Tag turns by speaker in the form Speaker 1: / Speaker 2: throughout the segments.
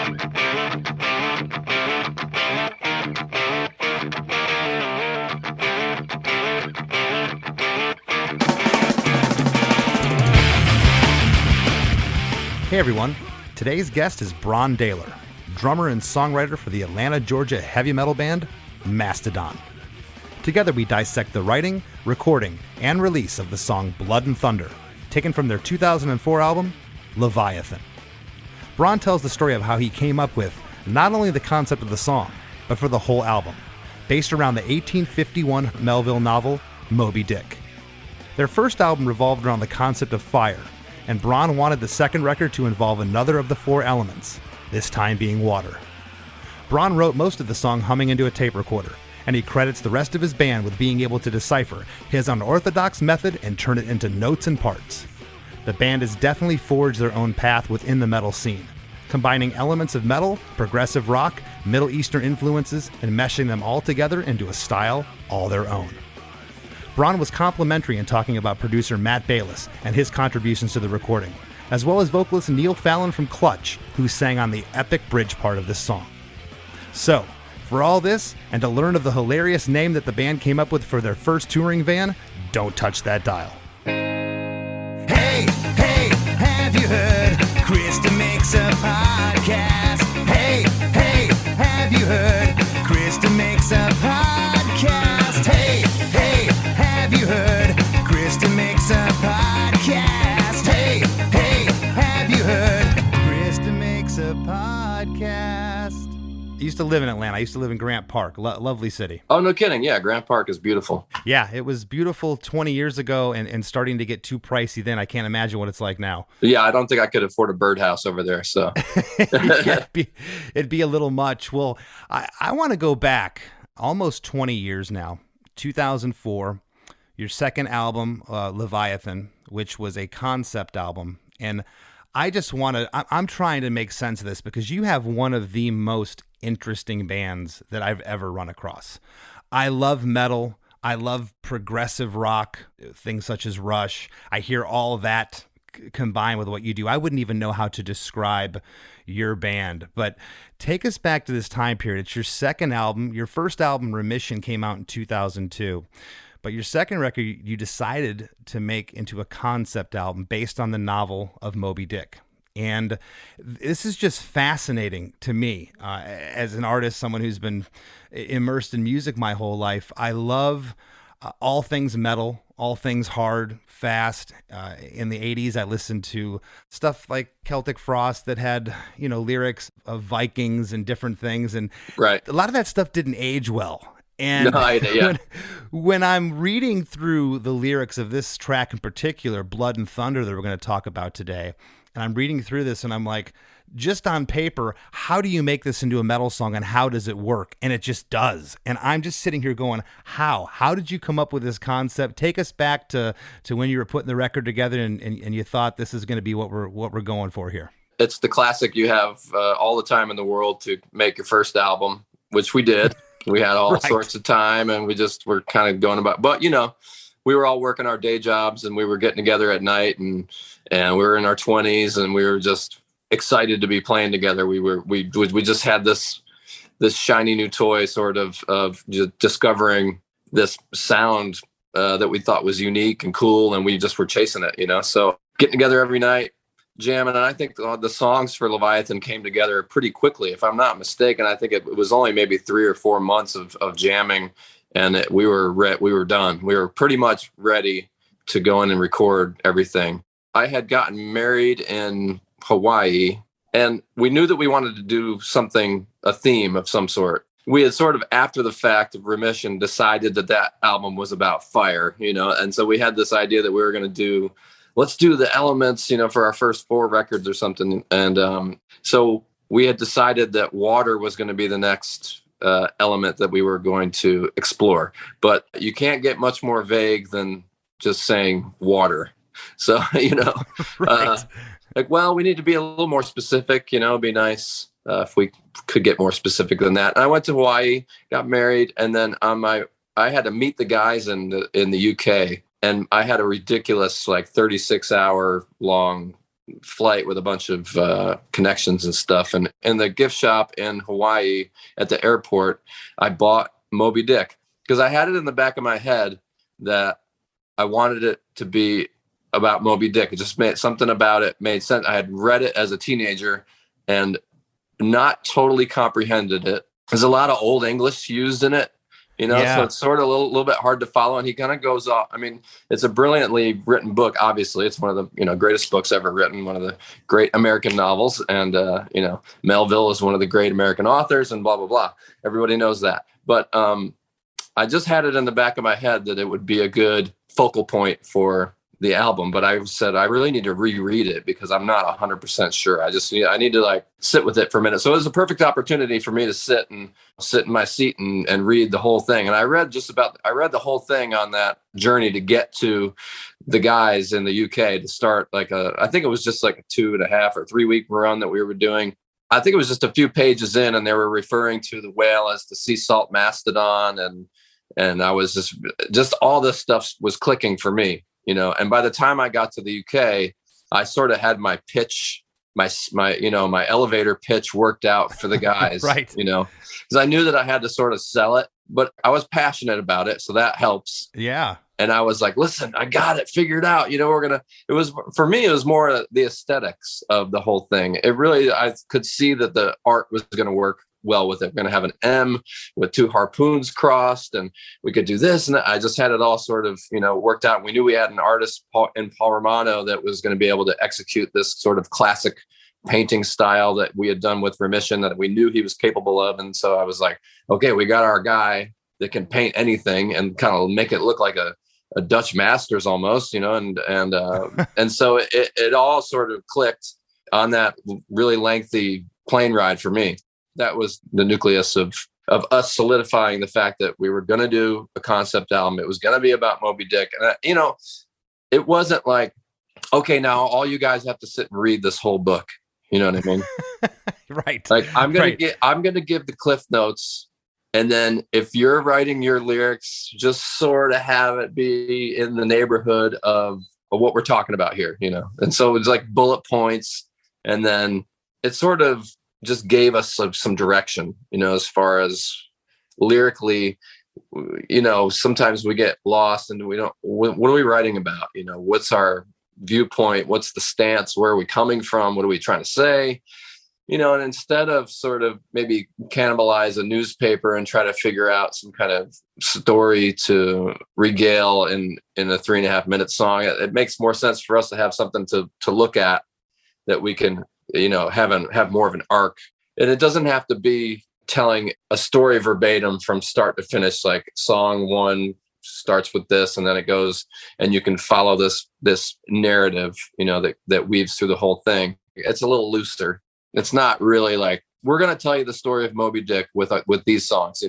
Speaker 1: Hey everyone, today's guest is Brann Dailor, drummer and songwriter for the Atlanta, Georgia heavy metal band Mastodon. Together we dissect the writing, recording, and release of the song Blood and Thunder, taken from their 2004 album, Leviathan. Brann tells the story of how he came up with not only the concept of the song, but for the whole album, based around the 1851 Melville novel, Moby Dick. Their first album revolved around the concept of fire, and Brann wanted the second record to involve another of the four elements, this time being water. Brann wrote most of the song humming into a tape recorder, and he credits the rest of his band with being able to decipher his unorthodox method and turn it into notes and parts. The band has definitely forged their own path within the metal scene, combining elements of metal, progressive rock, Middle Eastern influences, and meshing them all together into a style all their own. Brann was complimentary in talking about producer Matt Bayliss and his contributions to the recording, as well as vocalist Neil Fallon from Clutch, who sang on the epic bridge part of this song. So, for all this, and to learn of the hilarious name that the band came up with for their first touring van, don't touch that dial.
Speaker 2: Hey, have you heard? Chris DeMakes a podcast. Hey, have you heard? Chris DeMakes a podcast. Hey, have you heard? Chris DeMakes a podcast. Hey, have you heard? Chris DeMakes a podcast.
Speaker 1: I used to live in Atlanta. I used to live in Grant Park. Lovely city.
Speaker 3: Oh, no kidding. Yeah, Grant Park is beautiful.
Speaker 1: Yeah, it was beautiful 20 years ago and starting to get too pricey then. I can't imagine what it's like now.
Speaker 3: Yeah, I don't think I could afford a birdhouse over there. So
Speaker 1: yeah, it'd be a little much. Well, I want to go back almost 20 years now. 2004, your second album, Leviathan, which was a concept album. And I just want to, I'm trying to make sense of this because you have one of the most interesting bands that I've ever run across. I love metal. I love progressive rock, things such as Rush. I hear all that combined with what you do. I wouldn't even know how to describe your band, but take us back to this time period. It's your second album. Your first album, Remission, came out in 2002. But your second record, you decided to make into a concept album based on the novel of Moby Dick. And this is just fascinating to me as an artist, someone who's been immersed in music my whole life. I love all things metal, all things hard, fast. In the 80s, I listened to stuff like Celtic Frost that had, lyrics of Vikings and different things. And
Speaker 3: right.
Speaker 1: A lot of that stuff didn't age well. And when I'm reading through the lyrics of this track in particular, Blood and Thunder, that we're going to talk about today, and I'm reading through this and I'm like, just on paper, how do you make this into a metal song and how does it work? And it just does. And I'm just sitting here going, how? How did you come up with this concept? Take us back to when you were putting the record together and you thought this is going to be what we're going for here.
Speaker 3: It's the classic. You have all the time in the world to make your first album, which we did. We had all sorts of time and we just were kind of going about, but we were all working our day jobs and we were getting together at night and we were in our 20s and we were just excited to be playing together. We just had this shiny new toy sort of just discovering this sound that we thought was unique and cool. And we just were chasing it, so getting together every night, jamming. And I think the songs for Leviathan came together pretty quickly. If I'm not mistaken, I think it was only maybe 3 or 4 months of jamming and we were done. We were pretty much ready to go in and record everything. I had gotten married in Hawaii and we knew that we wanted to do a theme of some sort. We had sort of, after the fact of Remission, decided that album was about fire, and so we had this idea that we were going to let's do the elements, for our first 4 records or something. And so we had decided that water was going to be the next element that we were going to explore. But you can't get much more vague than just saying water. So,
Speaker 1: Right.
Speaker 3: We need to be a little more specific, it'd be nice if we could get more specific than that. And I went to Hawaii, got married, and then I had to meet the guys in the UK. And I had a ridiculous 36-hour long flight with a bunch of connections and stuff. And in the gift shop in Hawaii at the airport, I bought Moby Dick because I had it in the back of my head that I wanted it to be about Moby Dick. It just made something about it made sense. I had read it as a teenager and not totally comprehended it. There's a lot of old English used in it, so it's sort of a little bit hard to follow. And he kind of goes off. I mean, it's a brilliantly written book. Obviously, it's one of the greatest books ever written, one of the great American novels. And Melville is one of the great American authors, and blah blah blah. Everybody knows that. But I just had it in the back of my head that it would be a good focal point for the album, but I said I really need to reread it because I'm not 100% sure. I need to like sit with it for a minute. So it was a perfect opportunity for me to sit in my seat and read the whole thing. And I read the whole thing on that journey to get to the guys in the UK to start I think it was just like a 2.5 or 3 week run that we were doing. I think it was just a few pages in, and they were referring to the whale as the sea salt mastodon, and I was just all this stuff was clicking for me. And by the time I got to the UK, I sort of had my pitch, my elevator pitch worked out for the guys,
Speaker 1: right.
Speaker 3: Because I knew that I had to sort of sell it, but I was passionate about it. So that helps.
Speaker 1: Yeah.
Speaker 3: And I was like, listen, I got it figured out. For me, it was more the aesthetics of the whole thing. I could see that the art was going to work well with it. We're going to have an M with 2 harpoons crossed, and we could do this. And I just had it all sort of, worked out. We knew we had an artist in Paul Romano that was going to be able to execute this sort of classic painting style that we had done with Remission that we knew he was capable of. And so I was like, okay, we got our guy that can paint anything and kind of make it look like a Dutch masters almost, and so it all sort of clicked on that really lengthy plane ride for me. That was the nucleus of us solidifying the fact that we were going to do a concept album. It was going to be about Moby Dick. And, it wasn't like, okay, now all you guys have to sit and read this whole book. You know what I mean?
Speaker 1: Right.
Speaker 3: Like I'm going to give the cliff notes. And then if you're writing your lyrics, just sort of have it be in the neighborhood of what we're talking about here, And so it's like bullet points. And then it sort of just gave us some direction, as far as lyrically, sometimes we get lost and we don't, what are we writing about? What's our viewpoint? What's the stance? Where are we coming from? What are we trying to say? And instead of sort of maybe cannibalize a newspaper and try to figure out some kind of story to regale in a 3.5 minute song, it makes more sense for us to have something to look at that we can, have more of an arc. And it doesn't have to be telling a story verbatim from start to finish, like song 1 starts with this and then it goes, and you can follow this narrative, that weaves through the whole thing. It's a little looser. It's not really like, we're going to tell you the story of Moby Dick with these songs,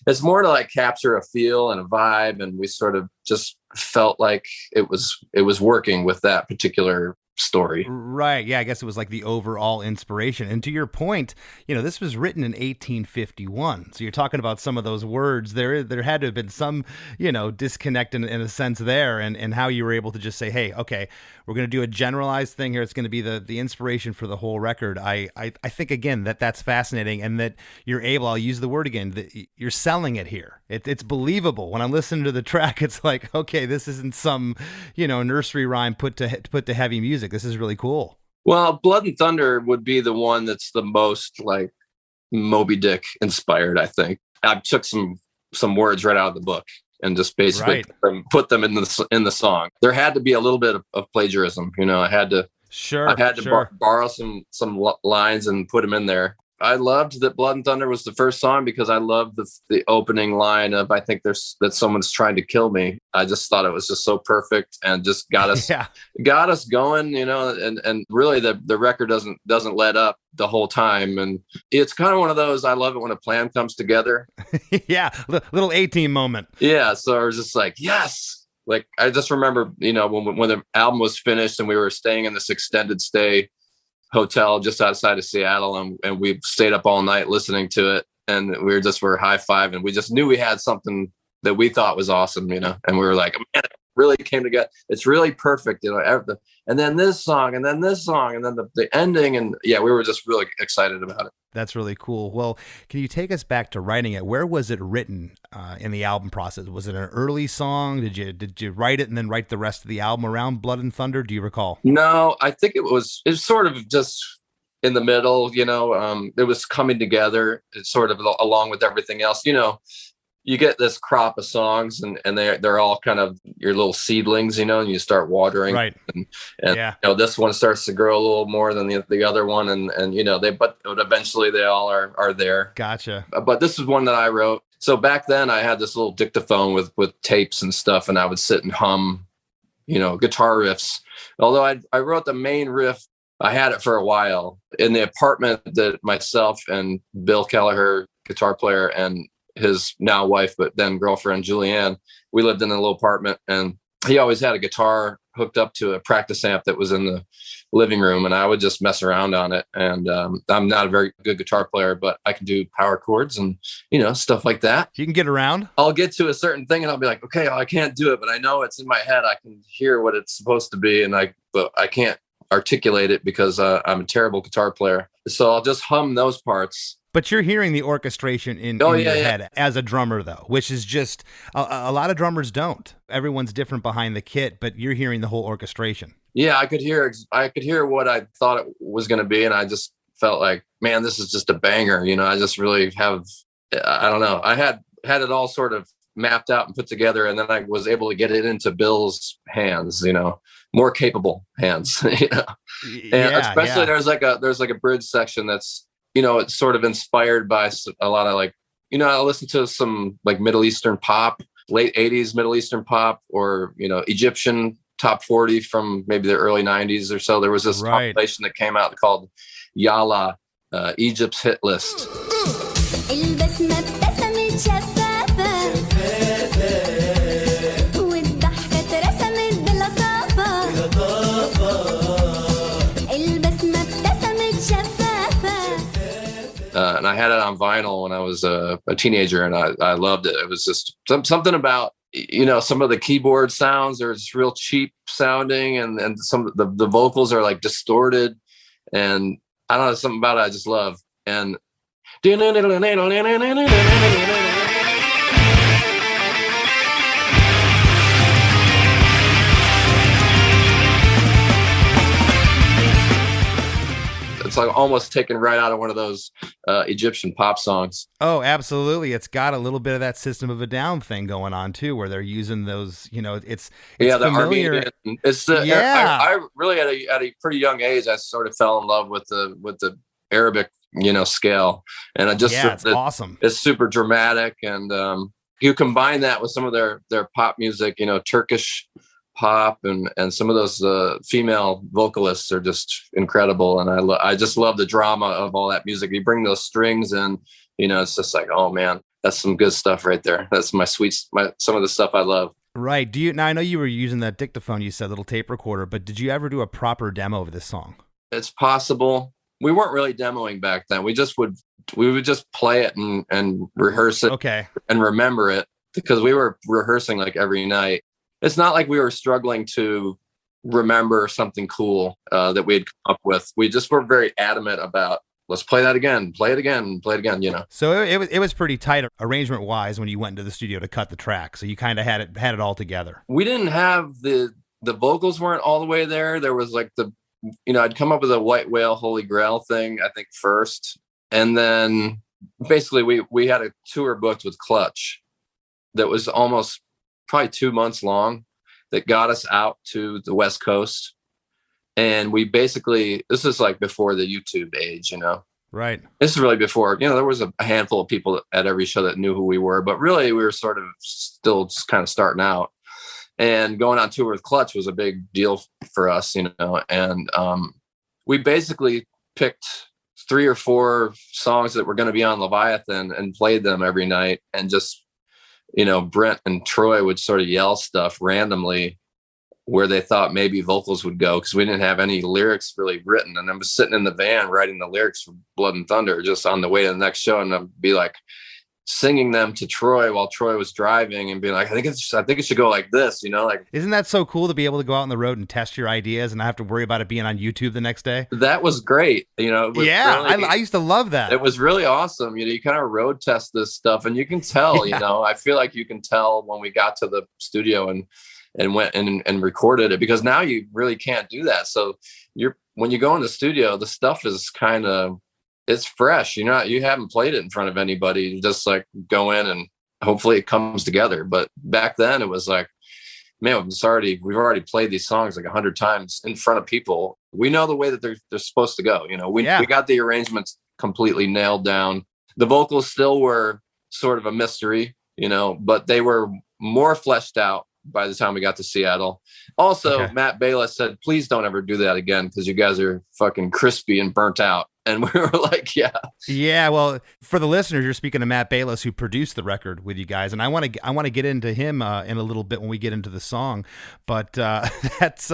Speaker 3: It's more to like capture a feel and a vibe. And we sort of just felt like it was working with that particular story.
Speaker 1: Right. Yeah. I guess it was like the overall inspiration. And to your point, this was written in 1851. So you're talking about some of those words there had to have been some, disconnect in a sense there, and how you were able to just say, hey, okay, we're going to do a generalized thing here. It's going to be the inspiration for the whole record. I think again, that's fascinating, and that you're able, I'll use the word again, that you're selling it here. It's believable. When I'm listening to the track, it's like, okay, this isn't some, nursery rhyme put to heavy music. This is really cool.
Speaker 3: Well, Blood and Thunder would be the one that's the most like Moby Dick inspired, I think. I took some words right out of the book and just basically put them in the song. There had to be a little bit of plagiarism. I had to borrow some lines and put them in there. I loved that Blood and Thunder was the first song because I loved the opening line of, I think that someone's trying to kill me. I just thought it was just so perfect and just got us got us going, and really the record doesn't let up the whole time. And it's kind of one of those, I love it when a plan comes together.
Speaker 1: Yeah. Little A-Team moment.
Speaker 3: Yeah. So I was just like, yes. Like, I just remember, when the album was finished and we were staying in this extended stay hotel just outside of Seattle, and we stayed up all night listening to it, and we were high-fiving. We just knew we had something that we thought was awesome, and we were like, man, really came together. It's really perfect, and then this song, and then this song, and then the ending. And yeah, we were just really excited about it.
Speaker 1: That's really cool. Well, can you take us back to writing it? Where was it written in the album process? Was it an early song? Did you write it and then write the rest of the album around Blood and Thunder? Do you recall?
Speaker 3: No, I think it was sort of just in the middle, it was coming together. It's sort of along with everything else, you get this crop of songs and they're all kind of your little seedlings, and you start watering,
Speaker 1: right.
Speaker 3: And this one starts to grow a little more than the other one. And but eventually they all are there.
Speaker 1: Gotcha.
Speaker 3: But this is one that I wrote. So back then I had this little dictaphone with tapes and stuff, and I would sit and hum, guitar riffs. Although I wrote the main riff, I had it for a while in the apartment that myself and Bill Kelleher, guitar player, and his now wife, but then girlfriend, Julianne, we lived in a little apartment, and he always had a guitar hooked up to a practice amp that was in the living room. And I would just mess around on it. And I'm not a very good guitar player, but I can do power chords and, stuff like that.
Speaker 1: You can get around.
Speaker 3: I'll get to a certain thing and I'll be like, okay, I can't do it, but I know it's in my head. I can hear what it's supposed to be. But I can't articulate it because I'm a terrible guitar player. So I'll just hum those parts.
Speaker 1: But you're hearing the orchestration in your head as a drummer, though, which is just a lot of drummers don't. Everyone's different behind the kit, but you're hearing the whole orchestration. Yeah,
Speaker 3: I could hear what I thought it was going to be, and I just felt like, man, this is just a banger. I just really have, I don't know. I had it all sort of mapped out and put together, and then I was able to get it into Bill's hands, more capable hands, And especially there's like a bridge section that's, it's sort of inspired by a lot of I listen to some like Middle Eastern pop, late 80s Middle Eastern pop, or, Egyptian top 40 from maybe the early 90s or so. There was this compilation that came out called Yala, Egypt's Hit List. And I had it on vinyl when I was a teenager, and I loved it. It was just something about, some of the keyboard sounds are just real cheap sounding, and some of the vocals are like distorted, and I don't know, something about it I just love. And it's like almost taken right out of one of those Egyptian pop songs.
Speaker 1: Oh, absolutely. It's got a little bit of that System of a Down thing going on too, where they're using those, it's
Speaker 3: the
Speaker 1: familiar.
Speaker 3: Armenian. It's the, I really at a pretty young age, I sort of fell in love with the Arabic, scale. And
Speaker 1: it's awesome.
Speaker 3: It's super dramatic. And you combine that with some of their pop music, Turkish pop, and some of those female vocalists are just incredible, and I just love the drama of all that music. You bring those strings in, it's just like, oh man, that's some good stuff right there. That's some of the stuff I love.
Speaker 1: Right. Now I know you were using that dictaphone, you said, little tape recorder, but did you ever do a proper demo of this song?
Speaker 3: It's possible. We weren't really demoing back then. We would just play it and rehearse it, and remember it, because we were rehearsing like every night. It's not like we were struggling to remember something cool that we had come up with. We just were very adamant about, let's play that again, play it again.
Speaker 1: So it was pretty tight arrangement wise when you went into the studio to cut the track. So you kind of had it all together.
Speaker 3: We didn't have the vocals weren't all the way there. There was like I'd come up with a White Whale Holy Grail thing, I think, first. And then basically we had a tour booked with Clutch that was almost probably 2 months long, that got us out to the West Coast. And we basically, this is like before the YouTube age,
Speaker 1: Right.
Speaker 3: This is really before, there was a handful of people at every show that knew who we were, but really we were sort of still just kind of starting out. And going on tour with Clutch was a big deal for us, and we basically picked 3 or 4 songs that were going to be on Leviathan and played them every night, and just, Brent and Troy would sort of yell stuff randomly where they thought maybe vocals would go, because we didn't have any lyrics really written. And I was sitting in the van writing the lyrics for Blood and Thunder just on the way to the next show, and I'd be like, singing them to Troy while Troy was driving and being like, I think it should go like this, like.
Speaker 1: Isn't that so cool to be able to go out on the road and test your ideas and not have to worry about it being on YouTube the next day?
Speaker 3: That was great.
Speaker 1: I used to love that.
Speaker 3: It was really awesome. You kind of road test this stuff, and you can tell, I feel like you can tell when we got to the studio and went and recorded it, because now you really can't do that. So when you go in the studio, the stuff is kind of, it's fresh. You haven't played it in front of anybody. You just like go in and hopefully it comes together. But back then it was like, man, we've already played these songs like 100 times in front of people. We know the way that they're supposed to go. We got the arrangements completely nailed down. The vocals still were sort of a mystery, but they were more fleshed out by the time we got to Seattle. Also, okay. Matt Bayless said, please don't ever do that again, because you guys are fucking crispy and burnt out. And we were like, yeah. Yeah,
Speaker 1: well, for the listeners, you're speaking to Matt Bayless, who produced the record with you guys. And I want to get into him in a little bit when we get into the song. But that's,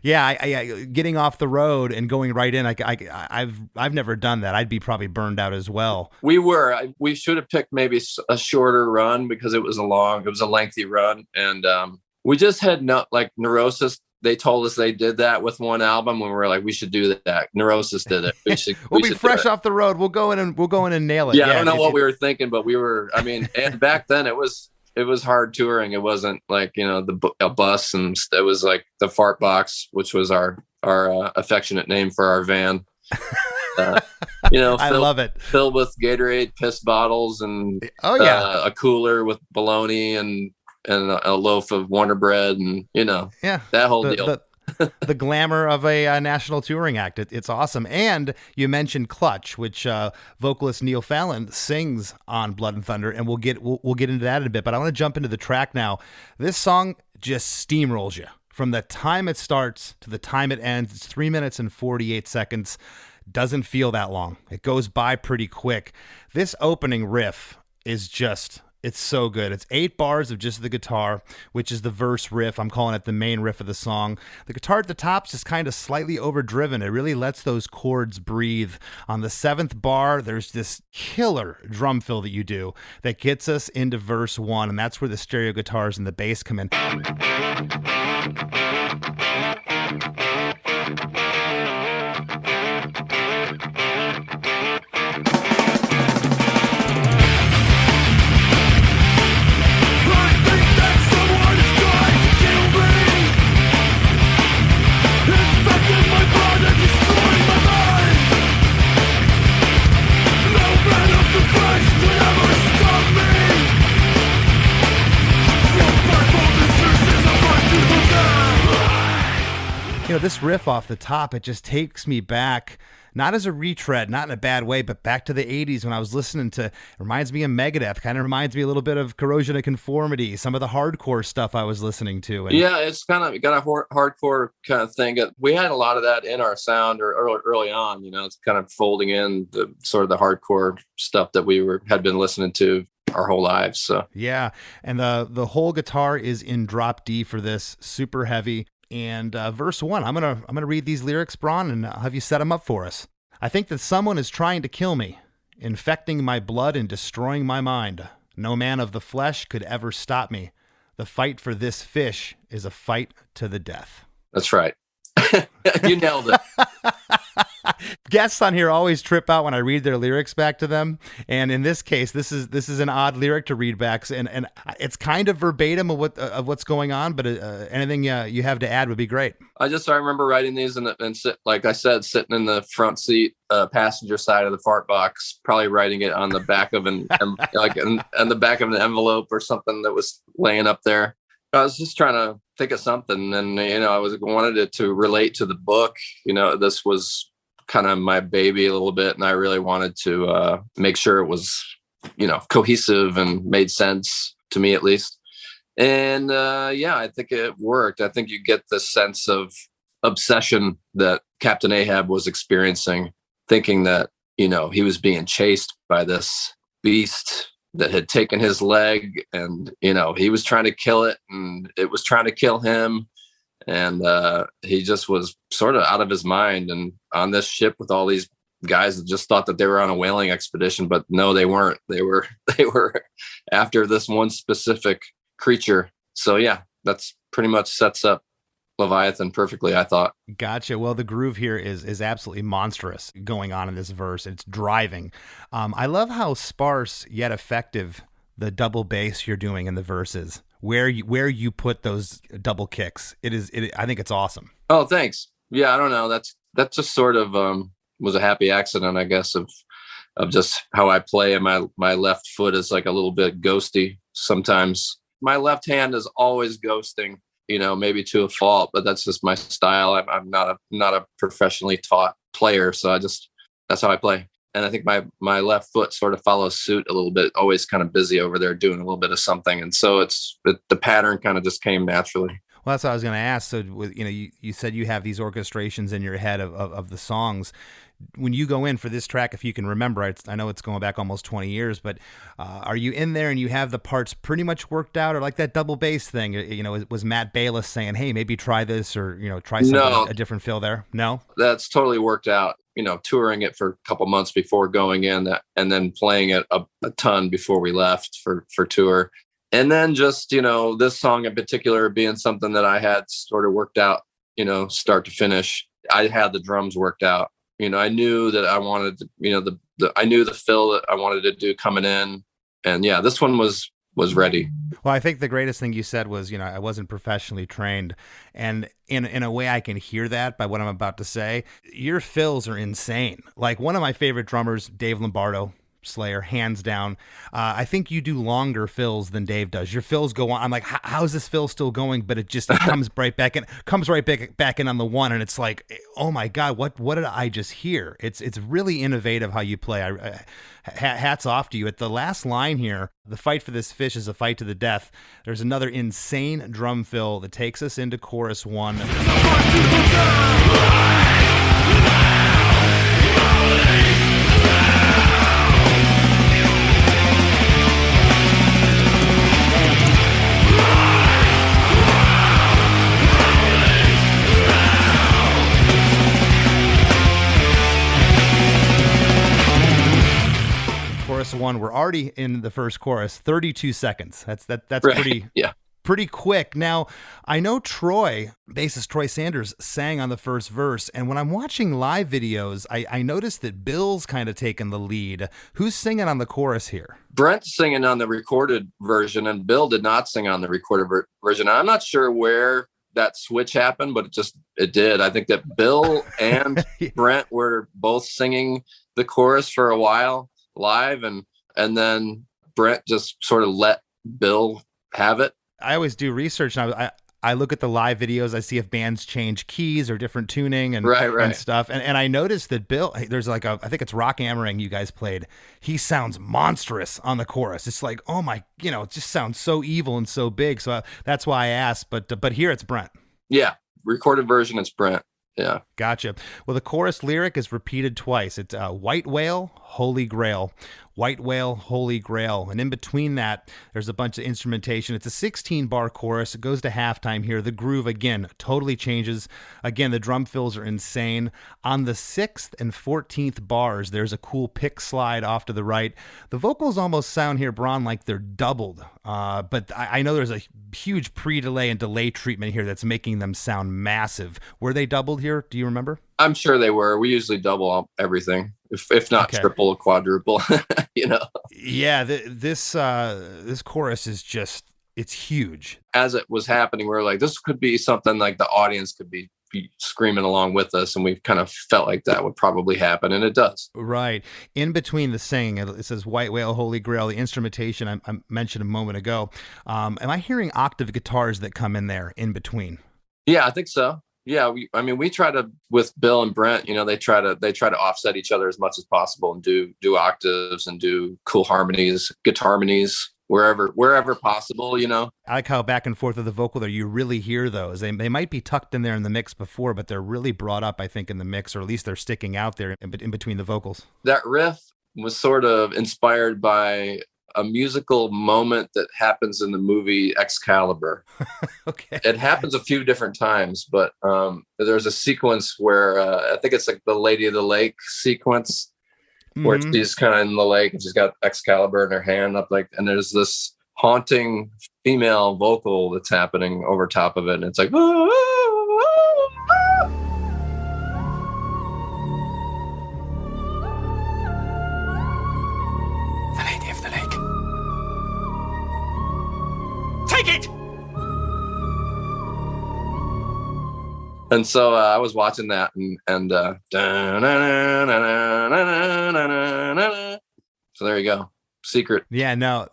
Speaker 1: getting off the road and going right in, I've never done that. I'd be probably burned out as well.
Speaker 3: We should have picked maybe a shorter run, because it was a lengthy run. And we just had Neurosis. They told us they did that with one album, when we were like, we should do that. Neurosis did it.
Speaker 1: We'll be fresh off the road. We'll go in and nail it.
Speaker 3: Yeah, I don't know what we were thinking, but and back then it was hard touring. It wasn't like, a bus, and it was like the Fart Box, which was our affectionate name for our van.
Speaker 1: I love it.
Speaker 3: Filled with Gatorade piss bottles and a cooler with bologna and a loaf of Wonder Bread, and that whole deal.
Speaker 1: The glamour of a national touring act. It's awesome. And you mentioned Clutch, which vocalist Neil Fallon sings on Blood and Thunder, and we'll get into that in a bit. But I want to jump into the track now. This song just steamrolls you from the time it starts to the time it ends. It's 3 minutes and 48 seconds. Doesn't feel that long. It goes by pretty quick. This opening riff is just... it's so good. It's 8 bars of just the guitar, which is the verse riff. I'm calling it the main riff of the song. The guitar at the top's just kind of slightly overdriven. It really lets those chords breathe. On the 7th bar, there's this killer drum fill that you do that gets us into verse 1, and that's where the stereo guitars and the bass come in. This riff off the top, it just takes me back, not as a retread, not in a bad way, but back to the 80s when I was listening to, it reminds me of Megadeth, kind of reminds me a little bit of Corrosion of Conformity, some of the hardcore stuff I was listening to. And
Speaker 3: it's kind of got a hardcore kind of thing. We had a lot of that in our sound early on, it's kind of folding in the sort of the hardcore stuff that we had been listening to our whole lives. So
Speaker 1: yeah, and the whole guitar is in drop D for this, super heavy. And verse 1, I'm gonna read these lyrics, Brann, and I'll have you set them up for us. I think that someone is trying to kill me, infecting my blood and destroying my mind. No man of the flesh could ever stop me. The fight for this fish is a fight to the death.
Speaker 3: That's right. You nailed it.
Speaker 1: Guests on here always trip out when I read their lyrics back to them, and in this case, this is an odd lyric to read back, and it's kind of verbatim of what's going on. But anything you have to add would be great.
Speaker 3: I remember writing these and like I said, sitting in the front seat, passenger side of the Fart Box, probably writing it on the back of on the back of an envelope or something that was laying up there. I was just trying to think of something, and I wanted it to relate to the book. This was kind of my baby a little bit, and I really wanted to make sure it was cohesive and made sense to me, at least. And I think it worked. I think you get the sense of obsession that Captain Ahab was experiencing, thinking that he was being chased by this beast that had taken his leg, and he was trying to kill it, and it was trying to kill him. And he just was sort of out of his mind, and on this ship with all these guys that just thought that they were on a whaling expedition, but no, they weren't. They were they were after this one specific creature. So yeah, that's pretty much sets up Leviathan perfectly, I thought.
Speaker 1: Gotcha. Well, the groove here is absolutely monstrous going on in this verse. It's driving. I love how sparse yet effective the double bass you're doing in the verses. Where you put those double kicks, I think it's awesome.
Speaker 3: Oh, thanks. Yeah, I don't know. That just sort of was a happy accident, I guess, of just how I play, and my left foot is like a little bit ghosty sometimes. My left hand is always ghosting, maybe to a fault, but that's just my style. I'm not a professionally taught player, so that's how I play. And I think my left foot sort of follows suit a little bit, always kind of busy over there doing a little bit of something. And so the pattern kind of just came naturally.
Speaker 1: Well, that's what I was going to ask. So, you said you have these orchestrations in your head of the songs. When you go in for this track, if you can remember, I know it's going back almost 20 years, but are you in there and you have the parts pretty much worked out, or like that double bass thing? Was Matt Bayless saying, "Hey, maybe try this," or try something a different fill there? No,
Speaker 3: that's totally worked out. Touring it for a couple months before going in, and then playing it a ton before we left for tour. And then just, this song in particular being something that I had sort of worked out, start to finish. I had the drums worked out. I knew that I wanted, I knew the fill that I wanted to do coming in. And yeah, this one was ready.
Speaker 1: Well, I think the greatest thing you said was, I wasn't professionally trained. And in a way I can hear that by what I'm about to say. Your fills are insane. Like one of my favorite drummers, Dave Lombardo, Slayer, hands down. I think you do longer fills than Dave does. Your fills go on. I'm like, how's this fill still going? But it comes right back in, back in on the one, and it's like, oh my God, what did I just hear? It's really innovative how you play. Hats off to you. At the last line here, the fight for this fish is a fight to the death. There's another insane drum fill that takes us into chorus 1. Chorus 1, we're already in the first chorus, 32 seconds. That's right. Pretty quick. Now, I know bassist Troy Sanders sang on the first verse, and when I'm watching live videos, I noticed that Bill's kind of taking the lead. Who's singing on the chorus here?
Speaker 3: Brent's singing on the recorded version, and Bill did not sing on the recorded version. I'm not sure where that switch happened, but it did. I think that Bill and Brent were both singing the chorus for a while live, and then Brent just sort of let Bill have it.
Speaker 1: I always do research, and I look at the live videos. I see if bands change keys or different tuning and and stuff. And I noticed that Bill, there's like I think it's Rock Hammering you guys played. He sounds monstrous on the chorus. It's like, oh my, it just sounds so evil and so big. So that's why I asked. But here it's Brent.
Speaker 3: Yeah, recorded version, it's Brent. Yeah.
Speaker 1: Gotcha. Well, the chorus lyric is repeated twice. It's white whale, holy grail. White whale, holy grail. And in between that, there's a bunch of instrumentation. It's a 16-bar chorus. It goes to halftime here. The groove, again, totally changes. Again, the drum fills are insane. On the 6th and 14th bars, there's a cool pick slide off to the right. The vocals almost sound here, Brann, like they're doubled. But I know there's a huge pre-delay and delay treatment here that's making them sound massive. Were they doubled here? Do you remember?
Speaker 3: I'm sure they were. We usually double everything, if not triple, quadruple.
Speaker 1: Yeah, this chorus is just, it's huge.
Speaker 3: As it was happening, we were like, this could be something like the audience could be screaming along with us, and we kind of felt like that would probably happen, and it does.
Speaker 1: Right. In between the singing, it says white whale, holy grail, the instrumentation I mentioned a moment ago. Am I hearing octave guitars that come in there in between?
Speaker 3: Yeah, I think so. Yeah, we try to, with Bill and Brent, they try to offset each other as much as possible and do octaves and do cool harmonies, guitar harmonies wherever possible.
Speaker 1: I like how back and forth of the vocal there, you really hear those. They might be tucked in there in the mix before, but they're really brought up, I think, in the mix, or at least they're sticking out there in between the vocals.
Speaker 3: That riff was sort of inspired by a musical moment that happens in the movie Excalibur.
Speaker 1: Okay.
Speaker 3: It happens a few different times, but there's a sequence where I think it's like the Lady of the Lake sequence, where she's kind of in the lake and she's got Excalibur in her hand up, like, and there's this haunting female vocal that's happening over top of it, and it's like, "Ah, ah, ah, ah."
Speaker 2: The Lady of the Lake. Take it!
Speaker 3: And so I was watching that, and so there you go. Secret.
Speaker 1: Yeah, no,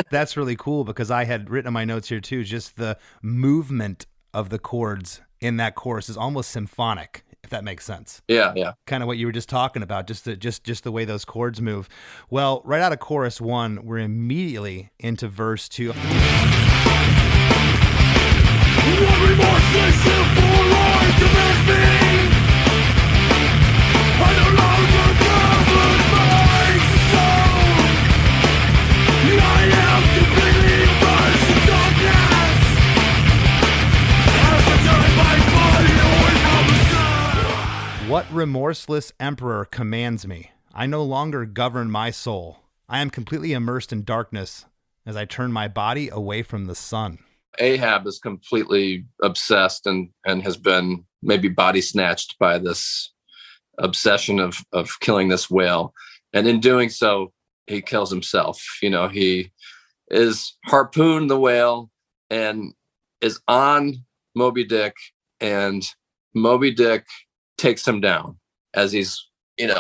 Speaker 1: that's really cool, because I had written in my notes here too, just the movement of the chords in that chorus is almost symphonic, if that makes sense.
Speaker 3: Yeah.
Speaker 1: Kind of what you were just talking about, just the way those chords move. Well, right out of chorus 1, we're immediately into verse 2. What remorseless emperor commands me? I no longer govern my soul. I am completely immersed in darkness as I turn my body away from the sun.
Speaker 3: Ahab is completely obsessed and has been maybe body snatched by this obsession of killing this whale. And in doing so, he kills himself. You know, he is harpooned the whale and is on Moby Dick, and Moby Dick takes him down as he's,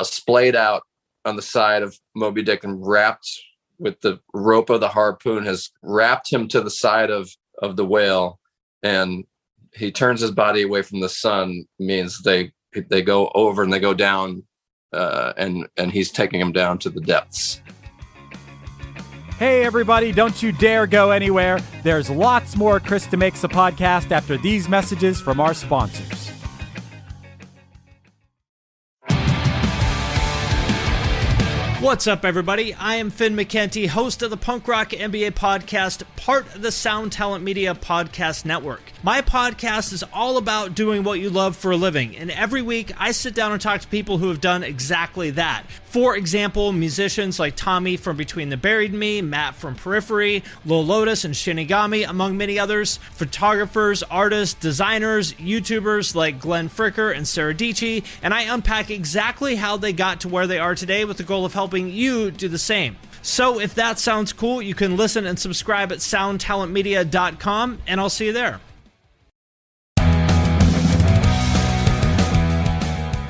Speaker 3: splayed out on the side of Moby Dick and wrapped with the rope of the harpoon, has wrapped him to the side of the whale, and he turns his body away from the sun, means they go over and they go down, and he's taking him down to the depths.
Speaker 4: Hey everybody, don't you dare go anywhere. There's lots more Chris DeMakes a Podcast after these messages from our sponsors.
Speaker 5: What's up, everybody? I am Finn McKenty, host of the Punk Rock NBA podcast, part of the Sound Talent Media Podcast Network. My podcast is all about doing what you love for a living, and every week I sit down and talk to people who have done exactly that. For example, musicians like Tommy from Between the Buried and Me, Matt from Periphery, Lil Lotus and Shinigami, among many others, photographers, artists, designers, YouTubers like Glenn Fricker and Sarah Dici, and I unpack exactly how they got to where they are today with the goal of helping you do the same. So if that sounds cool, you can listen and subscribe at soundtalentmedia.com, and I'll see you there.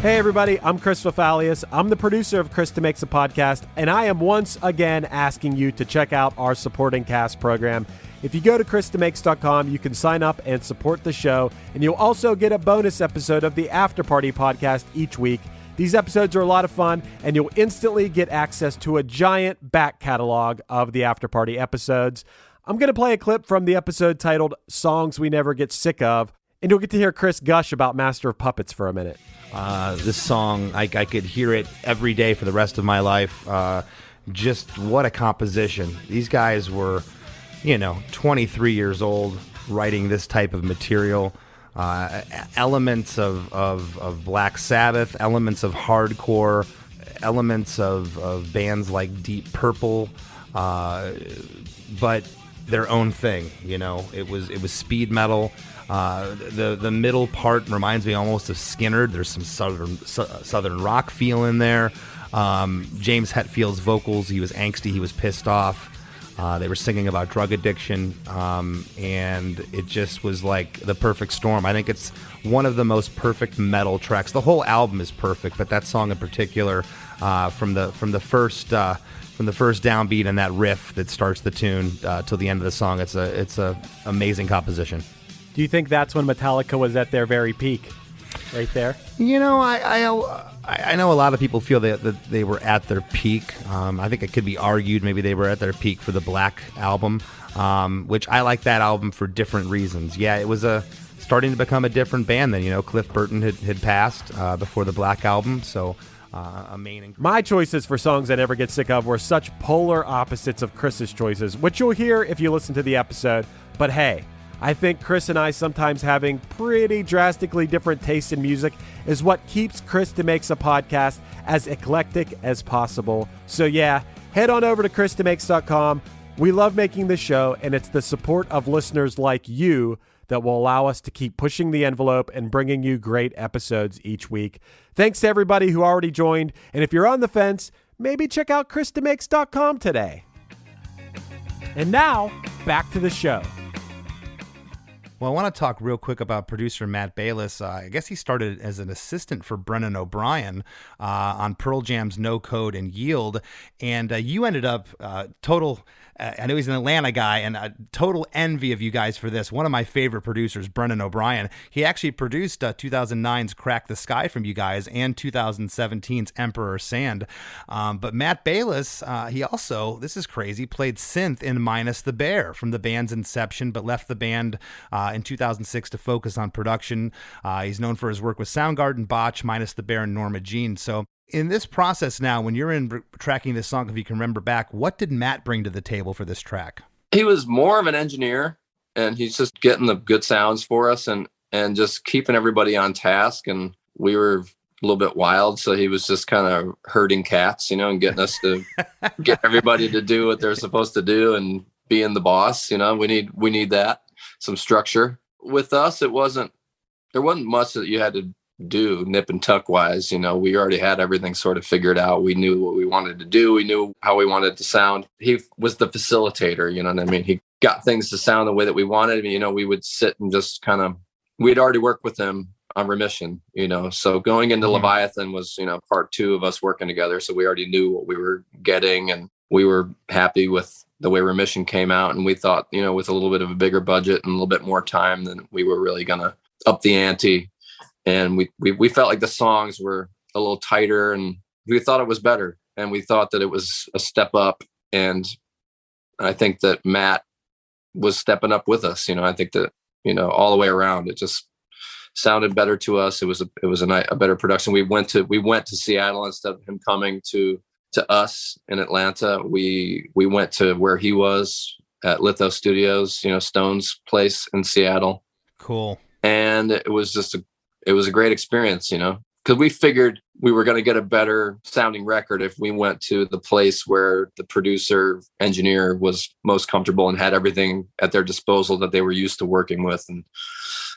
Speaker 4: Hey everybody, I'm Chris Fafalius. I'm the producer of Chris DeMakes a Podcast, and I am once again asking you to check out our supporting cast program. If you go to chrisdemakes.com, you can sign up and support the show, and you'll also get a bonus episode of the After Party podcast each week. These episodes are a lot of fun, and you'll instantly get access to a giant back catalog of the After Party episodes. I'm going to play a clip from the episode titled Songs We Never Get Sick Of, and you'll get to hear Chris gush about Master of Puppets for a minute.
Speaker 1: This song, I could hear it every day for the rest of my life. Just what a composition. These guys were, 23 years old writing this type of material. Elements of Black Sabbath, elements of hardcore, elements of bands like Deep Purple, but their own thing. It was speed metal. The middle part reminds me almost of Skynyrd. There's some southern rock feel in there. James Hetfield's vocals, he was angsty, he was pissed off. They were singing about drug addiction, and it just was like the perfect storm. I think it's one of the most perfect metal tracks. The whole album is perfect, but that song in particular, from the first downbeat and that riff that starts the tune till the end of the song, it's a amazing composition.
Speaker 4: Do you think that's when Metallica was at their very peak? Right there?
Speaker 1: I know a lot of people feel that they were at their peak. I think it could be argued maybe they were at their peak for the Black album, which I like that album for different reasons. Yeah, it was starting to become a different band then. Cliff Burton had passed before the Black album, so a main ingredient.
Speaker 4: My choices for songs I never get sick of were such polar opposites of Chris's choices, which you'll hear if you listen to the episode. But hey, I think Chris and I sometimes having pretty drastically different tastes in music is what keeps Chris DeMakes a Podcast as eclectic as possible. So yeah, head on over to ChrisDeMakes.com. We love making this show, and it's the support of listeners like you that will allow us to keep pushing the envelope and bringing you great episodes each week. Thanks to everybody who already joined, and if you're on the fence, maybe check out ChrisDeMakes.com today. And now, back to the show.
Speaker 1: Well, I want to talk real quick about producer Matt Bayliss. I guess he started as an assistant for Brennan O'Brien on Pearl Jam's No Code and Yield, and you ended up total... I know he's an Atlanta guy, and a total envy of you guys for this. One of my favorite producers, Brennan O'Brien, he actually produced 2009's Crack the Sky from you guys and 2017's Emperor Sand. But Matt Bayliss, he also, this is crazy, played synth in Minus the Bear from the band's inception, but left the band in 2006 to focus on production. He's known for his work with Soundgarden, Botch, Minus the Bear, and Norma Jean. So in this process now, when you're in tracking this song, if you can remember back, what did Matt bring to the table for this track?
Speaker 3: He was more of an engineer, and he's just getting the good sounds for us and just keeping everybody on task. And we were a little bit wild, so he was just kind of herding cats, and getting us to get everybody to do what they're supposed to do and being the boss. We need that, some structure. With us, there wasn't much that you had to do nip and tuck wise. We already had everything sort of figured out. We knew what we wanted to do. We knew how we wanted to sound. He was the facilitator, you know what I mean? He got things to sound the way that we wanted. We would sit and just we'd already worked with him on Remission, so going into Leviathan was, part two of us working together. So we already knew what we were getting, and we were happy with the way Remission came out. And we thought, with a little bit of a bigger budget and a little bit more time, then we were really going to up the ante. And we felt like the songs were a little tighter, and we thought it was better, and we thought that it was a step up. And I think that Matt was stepping up with us. I think that, all the way around, it just sounded better to us. It was a better production. We went to Seattle instead of him coming to us in Atlanta. We went to where he was at Litho Studios, Stone's place in Seattle.
Speaker 1: Cool.
Speaker 3: And it was a great experience, because we figured we were going to get a better sounding record if we went to the place where the producer engineer was most comfortable and had everything at their disposal that they were used to working with. And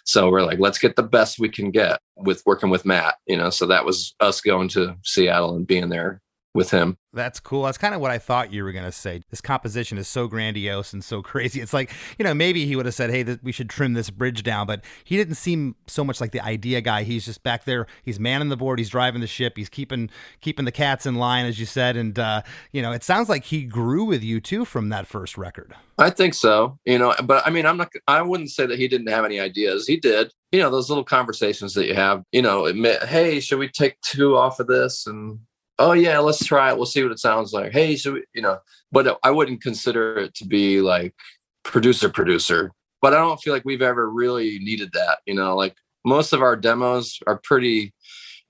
Speaker 3: so we're like, let's get the best we can get with working with Matt, so that was us going to Seattle and being there with him.
Speaker 1: That's cool. That's kind of what I thought you were going to say. This composition is so grandiose and so crazy. It's like, maybe he would have said, hey, we should trim this bridge down, but he didn't seem so much like the idea guy. He's just back there. He's manning the board. He's driving the ship. He's keeping the cats in line, as you said. And, it sounds like he grew with you too from that first record. I
Speaker 3: think so, but I mean, I wouldn't say that he didn't have any ideas. He did, those little conversations that you have, admit, hey, should we take 2 off of this? And, oh yeah, let's try it. We'll see what it sounds like. Hey, should we, but I wouldn't consider it to be like producer, but I don't feel like we've ever really needed that. Like most of our demos are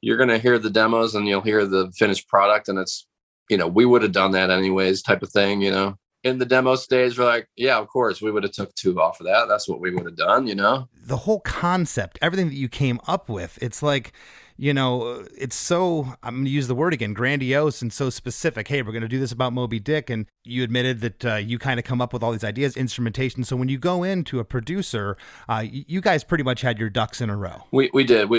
Speaker 3: you're going to hear the demos and you'll hear the finished product. And it's, we would have done that anyways type of thing, in the demo stage, we're like, yeah, of course we would have took 2 off of that. That's what we would have done,
Speaker 1: The whole concept, everything that you came up with, it's like, it's so, I'm going to use the word again, grandiose and so specific. Hey, we're going to do this about Moby Dick. And you admitted that you kind of come up with all these ideas, instrumentation. So when you go into a producer, you guys pretty much had your ducks in a row.
Speaker 3: We did.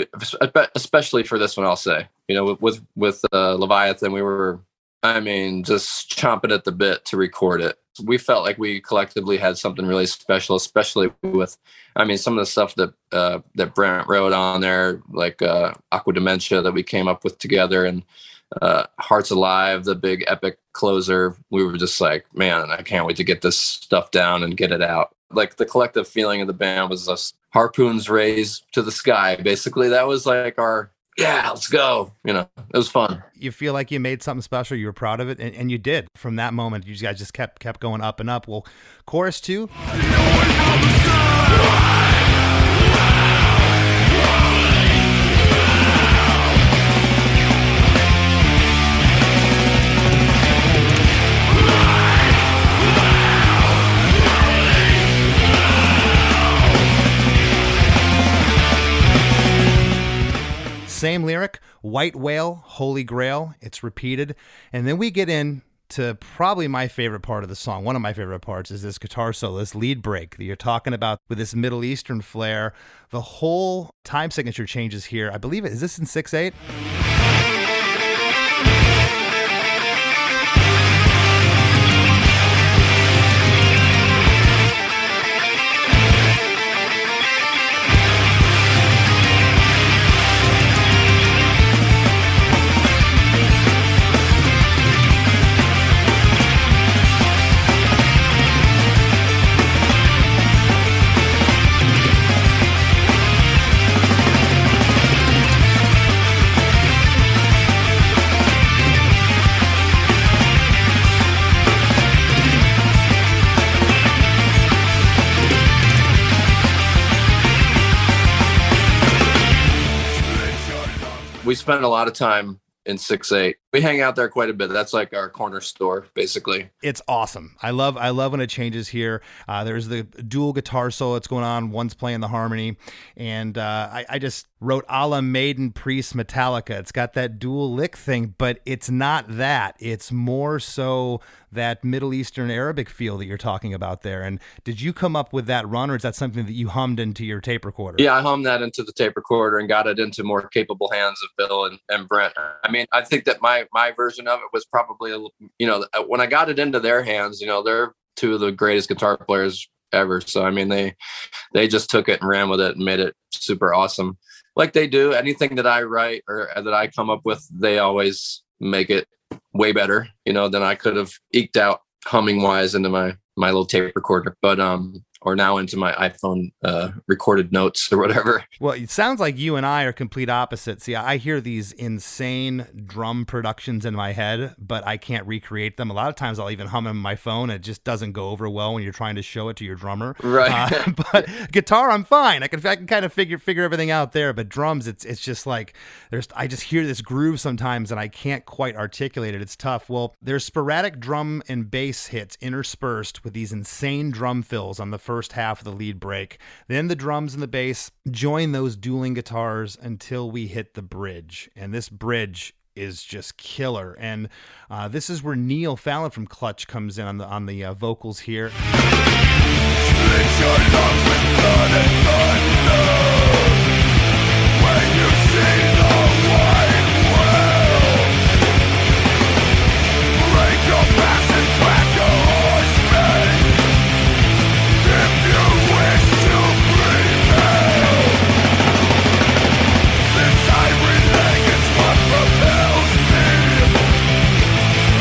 Speaker 3: Especially for this one, I'll say, with Leviathan, we were, just chomping at the bit to record it. We felt like we collectively had something really special, especially with, some of the stuff that Brent wrote on there, like Aqua Dementia that we came up with together, and Hearts Alive, the big epic closer. We were just like, man, I can't wait to get this stuff down and get it out. Like the collective feeling of the band was us harpoons raised to the sky. Basically, that was like our, yeah, let's go. It was fun.
Speaker 1: You feel like you made something special. You were proud of it. And you did. From that moment, you guys just kept going up and up. Well, chorus 2. White Whale, Holy Grail, it's repeated. And then we get in to probably my favorite part of the song. One of my favorite parts is this guitar solo, this lead break that you're talking about with this Middle Eastern flair. The whole time signature changes here. I believe is this in 6/8?
Speaker 3: We spend a lot of time in 6/8. We hang out there quite a bit. That's like our corner store, basically.
Speaker 1: It's awesome. I love when it changes here. There's the dual guitar solo that's going on. One's playing the harmony. And I just wrote a la Maiden, Priest, Metallica. It's got that dual lick thing, but it's not that. It's more so that Middle Eastern Arabic feel that you're talking about there. And did you come up with that run, or is that something that you hummed into your tape recorder?
Speaker 3: Yeah, I hummed that into the tape recorder and got it into more capable hands of Bill and Brent. I mean, I think that my version of it was probably, when I got it into their hands, they're two of the greatest guitar players ever. So, I mean, they just took it and ran with it and made it super awesome. Like they do. Anything that I write or that I come up with, they always make it way better, than I could have eked out humming wise into my little tape recorder. But, or now into my iPhone recorded notes or whatever.
Speaker 1: Well, it sounds like you and I are complete opposites. See, I hear these insane drum productions in my head, but I can't recreate them. A lot of times I'll even hum them on my phone. It just doesn't go over well when you're trying to show it to your drummer.
Speaker 3: Right.
Speaker 1: But guitar, I'm fine. I can kind of figure everything out there. But drums, it's just like I just hear this groove sometimes and I can't quite articulate it. It's tough. Well, there's sporadic drum and bass hits interspersed with these insane drum fills on the first half of the lead break. Then the drums and the bass join those dueling guitars until we hit the bridge. And this bridge is just killer. And this is where Neil Fallon from Clutch comes in on the vocals here.
Speaker 2: Split your lungs with blood and thunder when you see the white whale. Break your backs and crack your horsemen if you wish to prevail. This ivory leg is what propels me.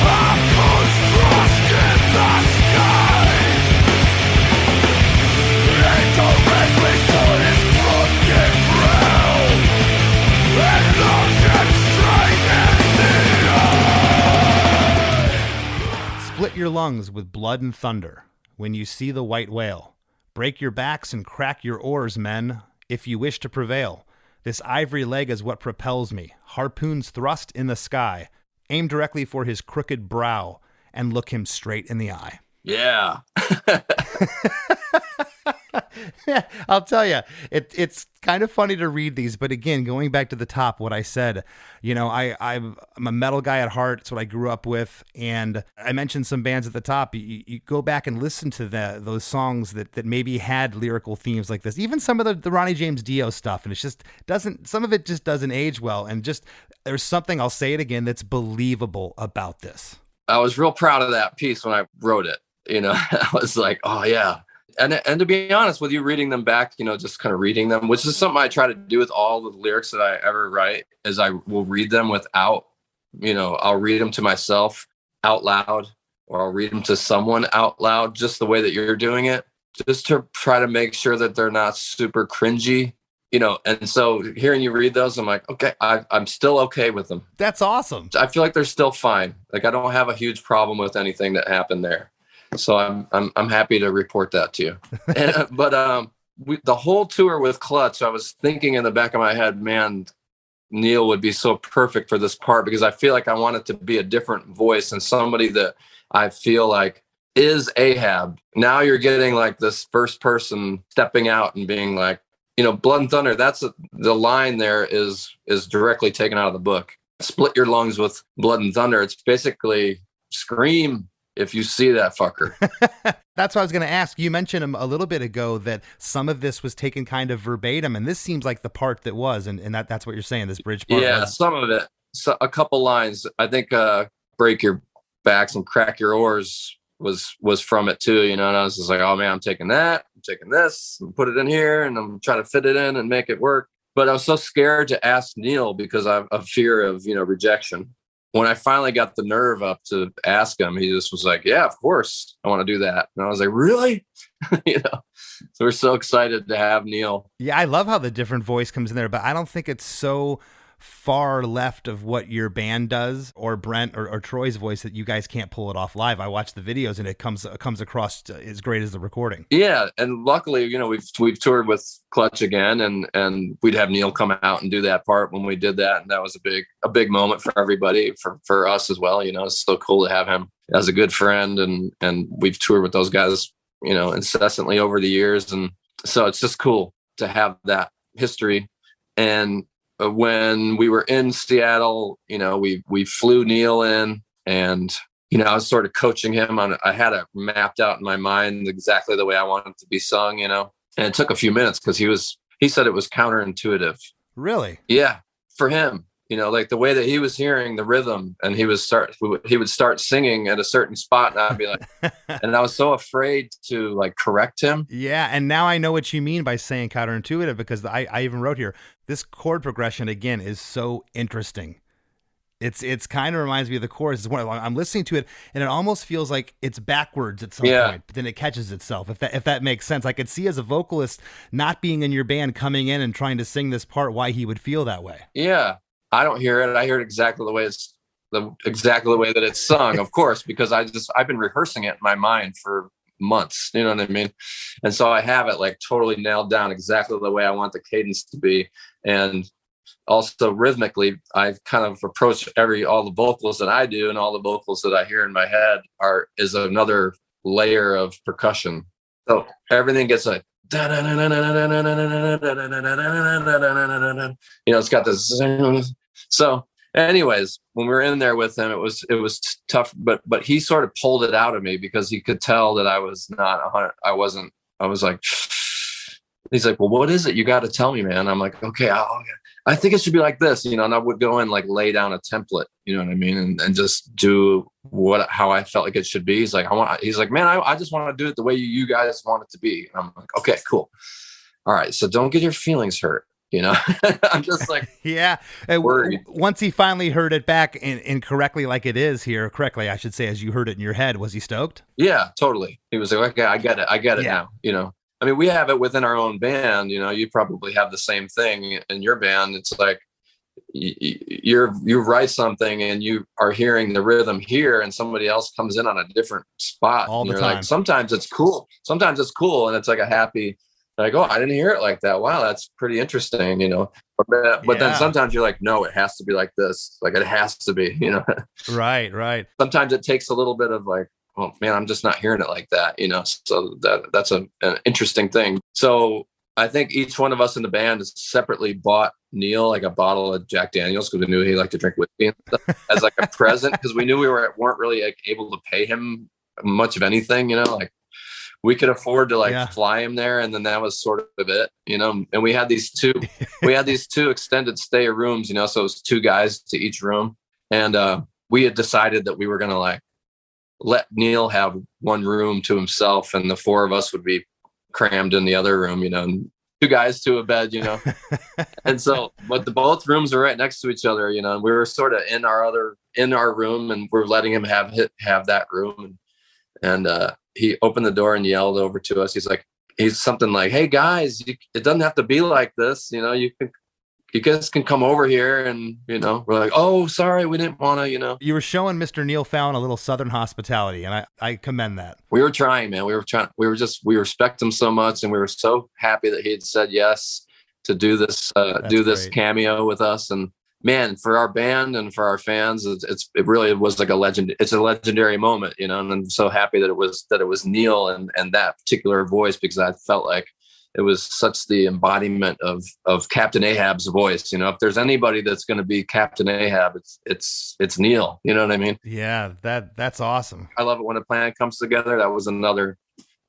Speaker 2: I'm ghost thrust in the sky. And directly for his broken brow, and look him straight in the eye.
Speaker 1: Split your lungs with blood and thunder when you see the white whale. Break your backs and crack your oars, men, if you wish to prevail. This ivory leg is what propels me. Harpoons thrust in the sky. Aim directly for his crooked brow and look him straight in the eye.
Speaker 3: Yeah.
Speaker 1: Yeah, I'll tell you, it's kind of funny to read these, but again, going back to the top, what I said, I'm a metal guy at heart. It's what I grew up with, and I mentioned some bands at the top. You go back and listen to those songs that maybe had lyrical themes like this, even some of the Ronnie James Dio stuff, and some of it just doesn't age well, and just there's something, I'll say it again, that's believable about this.
Speaker 3: I was real proud of that piece when I wrote it. I was like, oh yeah. And to be honest with you, reading them back, just kind of reading them, which is something I try to do with all the lyrics that I ever write, is I will read them without, I'll read them to myself out loud, or I'll read them to someone out loud, just the way that you're doing it, just to try to make sure that they're not super cringy, And so hearing you read those, I'm like, okay, I'm still okay with them.
Speaker 1: That's awesome.
Speaker 3: I feel like they're still fine. Like I don't have a huge problem with anything that happened there. So I'm happy to report that to you. But the whole tour with Clutch, I was thinking in the back of my head, man, Neil would be so perfect for this part, because I feel like I want it to be a different voice and somebody that I feel like is Ahab. Now you're getting like this first person stepping out and being like, Blood and Thunder, the line there is directly taken out of the book. Split your lungs with blood and thunder. It's basically scream if you see that fucker.
Speaker 1: That's what I was going to ask. You mentioned a little bit ago that some of this was taken kind of verbatim, and this seems like the part that was, and that's what you're saying, this bridge part.
Speaker 3: Yeah, some of it. So a couple lines. I think break your backs and crack your oars was from it too, and I was just like, oh man, I'm taking that, I'm taking this, and put it in here, and I'm trying to fit it in and make it work. But I was so scared to ask Neil because I have a fear of, rejection. When I finally got the nerve up to ask him, he just was like, yeah, of course, I want to do that. And I was like, really? So we're so excited to have Neil.
Speaker 1: Yeah, I love how the different voice comes in there, but I don't think it's so far left of what your band does or Brent or Troy's voice that you guys can't pull it off live. I watch the videos and it comes across as great as the recording.
Speaker 3: Yeah, and luckily, we've toured with Clutch again, and we'd have Neil come out and do that part when we did that, and that was a big moment for everybody, for us as well. It's so cool to have him as a good friend, and we've toured with those guys, incessantly over the years, and so it's just cool to have that history. And when we were in Seattle, we flew Neil in, and I was sort of coaching him on. I had it mapped out in my mind exactly the way I wanted it to be sung, and it took a few minutes because he said it was counterintuitive.
Speaker 1: Really?
Speaker 3: Yeah, for him, like the way that he was hearing the rhythm, and he would start singing at a certain spot, and I'd be like, and I was so afraid to like correct him.
Speaker 1: Yeah, and now I know what you mean by saying counterintuitive, because I even wrote here, this chord progression again is so interesting. It's kind of reminds me of the chorus. I'm listening to it, and it almost feels like it's backwards at some point, but then it catches itself. If that makes sense, I could see as a vocalist not being in your band coming in and trying to sing this part, why he would feel that way.
Speaker 3: Yeah, I don't hear it. I hear it exactly the way that it's sung, of course, because I've been rehearsing it in my mind for months. You know what I mean? And so I have it like totally nailed down exactly the way I want the cadence to be, and also rhythmically, I've kind of approached all the vocals that I do and all the vocals that I hear in my head is another layer of percussion. So everything gets like, it's got this. So anyways, when we were in there with him, it was tough, but he sort of pulled it out of me because he could tell that I was not 100. I was like, he's like, well, what is it? You got to tell me, man. I'm like, okay, I think it should be like this, and I would go and like lay down a template, you know what I mean? And just do how I felt like it should be. He's like, man, I just want to do it the way you guys want it to be. And I'm like, okay, cool. All right. So don't get your feelings hurt. I'm just like,
Speaker 1: yeah. Once he finally heard it back incorrectly, like it is here, correctly, I should say, as you heard it in your head, was he stoked?
Speaker 3: Yeah, totally. He was like, okay, I get it now, I mean, we have it within our own band, you probably have the same thing in your band. It's like you write something and you are hearing the rhythm here, and somebody else comes in on a different spot.
Speaker 1: All the time.
Speaker 3: Like, sometimes it's cool. And it's like a happy, like, oh, I didn't hear it like that. Wow, that's pretty interesting, But then sometimes you're like, no, it has to be like this. Like, it has to be,
Speaker 1: Right.
Speaker 3: Sometimes it takes a little bit of like, oh man, I'm just not hearing it like that, so that's an interesting thing. So I think each one of us in the band has separately bought Neil like a bottle of Jack Daniels, because we knew he liked to drink whiskey and stuff, as like a present, because we knew we weren't really like able to pay him much of anything, like we could afford to fly him there, and then that was sort of it, and we had these two extended stay rooms, so it was 2 guys to each room, and we had decided that we were going to like let Neil have one room to himself, and the 4 of us would be crammed in the other room, and 2 guys to a bed, and so, but both rooms are right next to each other, and we were sort of in our room, and we're letting him have that room, and he opened the door and yelled over to us. He's something like, hey guys, it doesn't have to be like this, you guys can come over here, and we're like, oh, sorry, we didn't want to,
Speaker 1: You were showing Mr. Neil Fallon a little Southern hospitality, and I commend that.
Speaker 3: We were trying, man. We we respect him so much, and we were so happy that he had said yes to do this this cameo with us. And man, for our band and for our fans, it really was like a legend. It's a legendary moment, and I'm so happy that it was Neil and that particular voice, because I felt like it was such the embodiment of Captain Ahab's voice. You know, if there's anybody that's going to be Captain Ahab, it's Neil. You know what I mean?
Speaker 1: Yeah, that's awesome.
Speaker 3: I love it when a plan comes together. That was another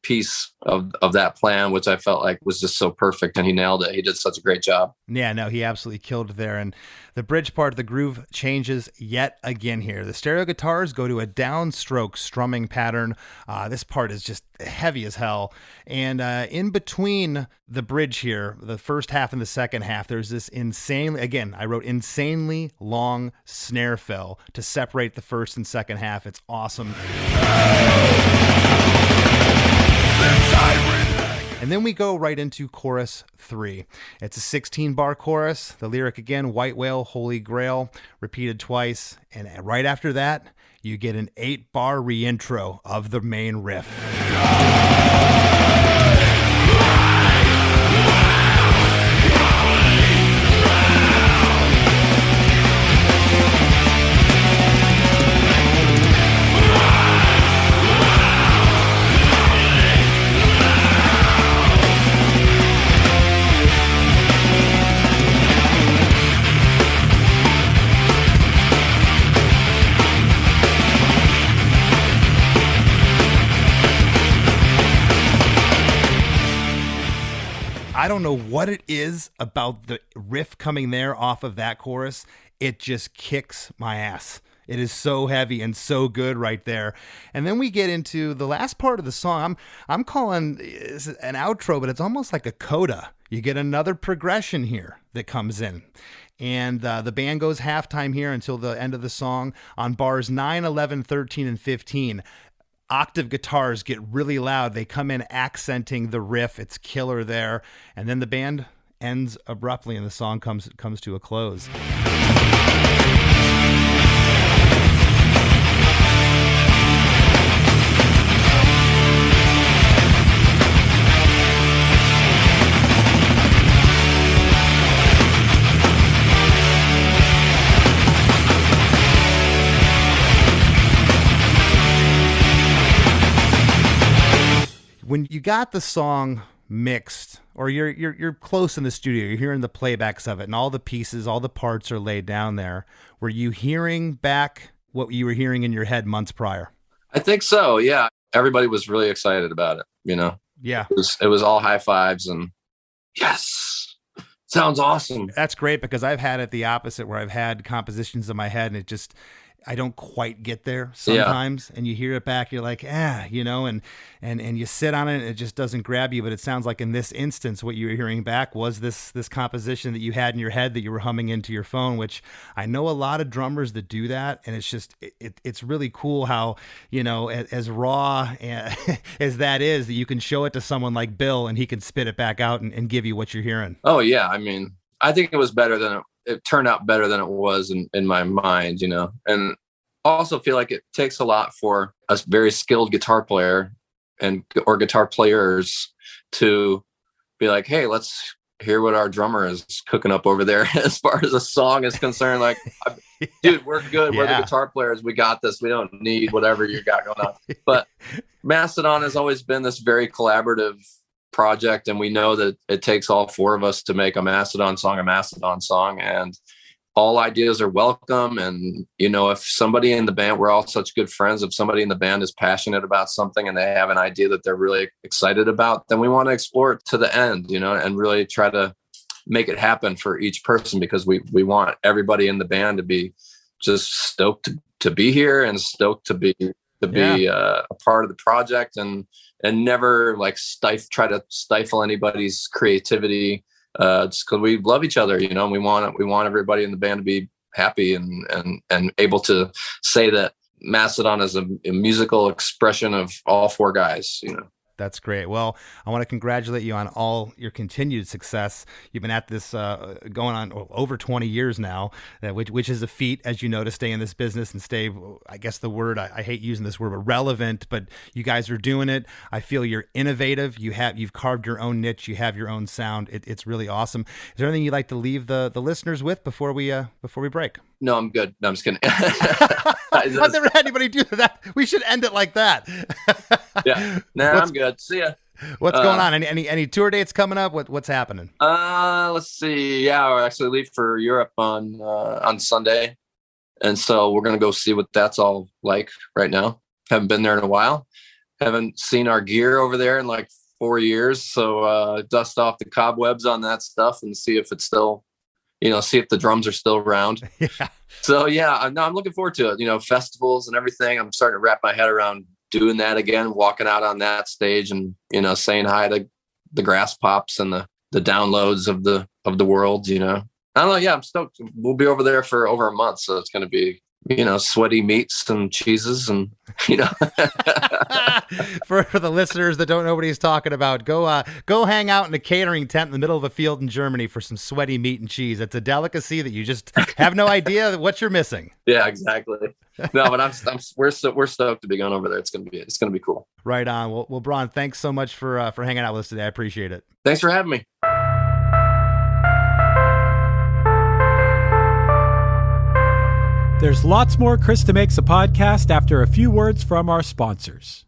Speaker 3: piece of that plan, which I felt like was just so perfect, and he nailed it. He did such a great job.
Speaker 1: Yeah, no, he absolutely killed it there. And the bridge part of the groove changes yet again here. The stereo guitars go to a downstroke strumming pattern. This part is just heavy as hell. And in between the bridge here, the first half and the second half, there's this I wrote insanely long snare fill to separate the first and second half. It's awesome. And then we go right into chorus 3. It's a 16-bar chorus. The lyric again, white whale, holy grail, repeated twice. And right after that, you get an 8-bar reintro of the main riff. I don't know what it is about the riff coming there off of that chorus. It just kicks my ass. It is so heavy and so good right there. And then we get into the last part of the song. I'm calling it an outro, but it's almost like a coda. You get another progression here that comes in. And the band goes halftime here until the end of the song. On bars 9, 11, 13, and 15, octave guitars get really loud. They come in accenting the riff. It's killer there. And then the band ends abruptly and the song comes to a close. When you got the song mixed, or you're close in the studio, you're hearing the playbacks of it, and all the pieces, all the parts are laid down there. Were you hearing back what you were hearing in your head months prior?
Speaker 3: I think so. Yeah, everybody was really excited about it. You know,
Speaker 1: yeah,
Speaker 3: it was all high fives and yes, sounds awesome.
Speaker 1: That's great because I've had it the opposite, where I've had compositions in my head and I don't quite get there sometimes. Yeah. And you hear it back, you're like, you know, and you sit on it and it just doesn't grab you. But it sounds like in this instance, what you were hearing back was this composition that you had in your head that you were humming into your phone, which I know a lot of drummers that do that. And it's just, it's really cool how, you know, as raw as that is, that you can show it to someone like Bill and he can spit it back out and give you what you're hearing.
Speaker 3: Oh yeah. I mean, I think it was better than it turned out better than it was in my mind, you know, and also feel like it takes a lot for a very skilled guitar player or guitar players to be like, hey, let's hear what our drummer is cooking up over there as far as a song is concerned. Like, dude, we're good. Yeah. We're the guitar players. We got this. We don't need whatever you got going on. But Mastodon has always been this very collaborative project, and we know that it takes all four of us to make a Mastodon song, and all ideas are welcome. And you know, if somebody in the band, we're all such good friends, if somebody in the band is passionate about something and they have an idea that they're really excited about, then we want to explore it to the end, you know, and really try to make it happen for each person, because we want everybody in the band to be just stoked to be here and stoked to be a part of the project, and never like try to stifle anybody's creativity, just because we love each other, you know, and we want everybody in the band to be happy and able to say that Mastodon is a musical expression of all four guys, you know.
Speaker 1: That's great. Well, I want to congratulate you on all your continued success. You've been at this going on over 20 years now, which is a feat, as you know, to stay in this business and stay, I guess the word, I hate using this word, but relevant, but you guys are doing it. I feel you're innovative. You've carved your own niche. You have your own sound. It's really awesome. Is there anything you'd like to leave the listeners with before we break?
Speaker 3: No, I'm good. No, I'm just kidding.
Speaker 1: I've never had anybody do that. We should end it like that.
Speaker 3: Yeah. Nah, I'm good. See ya.
Speaker 1: What's going on? Any tour dates coming up? What's happening?
Speaker 3: Let's see. Yeah, I actually leave for Europe on Sunday, and so we're gonna go see what that's all like right now. Haven't been there in a while. Haven't seen our gear over there in like 4 years. So dust off the cobwebs on that stuff and see if it's still, see if the drums are still around.
Speaker 1: Yeah.
Speaker 3: So yeah, I'm looking forward to it. Festivals and everything. I'm starting to wrap my head around doing that again, walking out on that stage and, saying hi to the grass pops and the downloads of the world, I don't know. Yeah, I'm stoked. We'll be over there for over a month. So it's going to be, sweaty meats and cheeses and,
Speaker 1: For the listeners that don't know what he's talking about, go hang out in a catering tent in the middle of a field in Germany for some sweaty meat and cheese. It's a delicacy that you just have no idea what you're missing.
Speaker 3: Yeah, exactly. No, but we're stoked to be going over there. It's gonna be cool.
Speaker 1: Right on. Well, Brann, thanks so much for hanging out with us today. I appreciate it.
Speaker 3: Thanks for having me.
Speaker 4: There's lots more Chris DeMakes a podcast after a few words from our sponsors.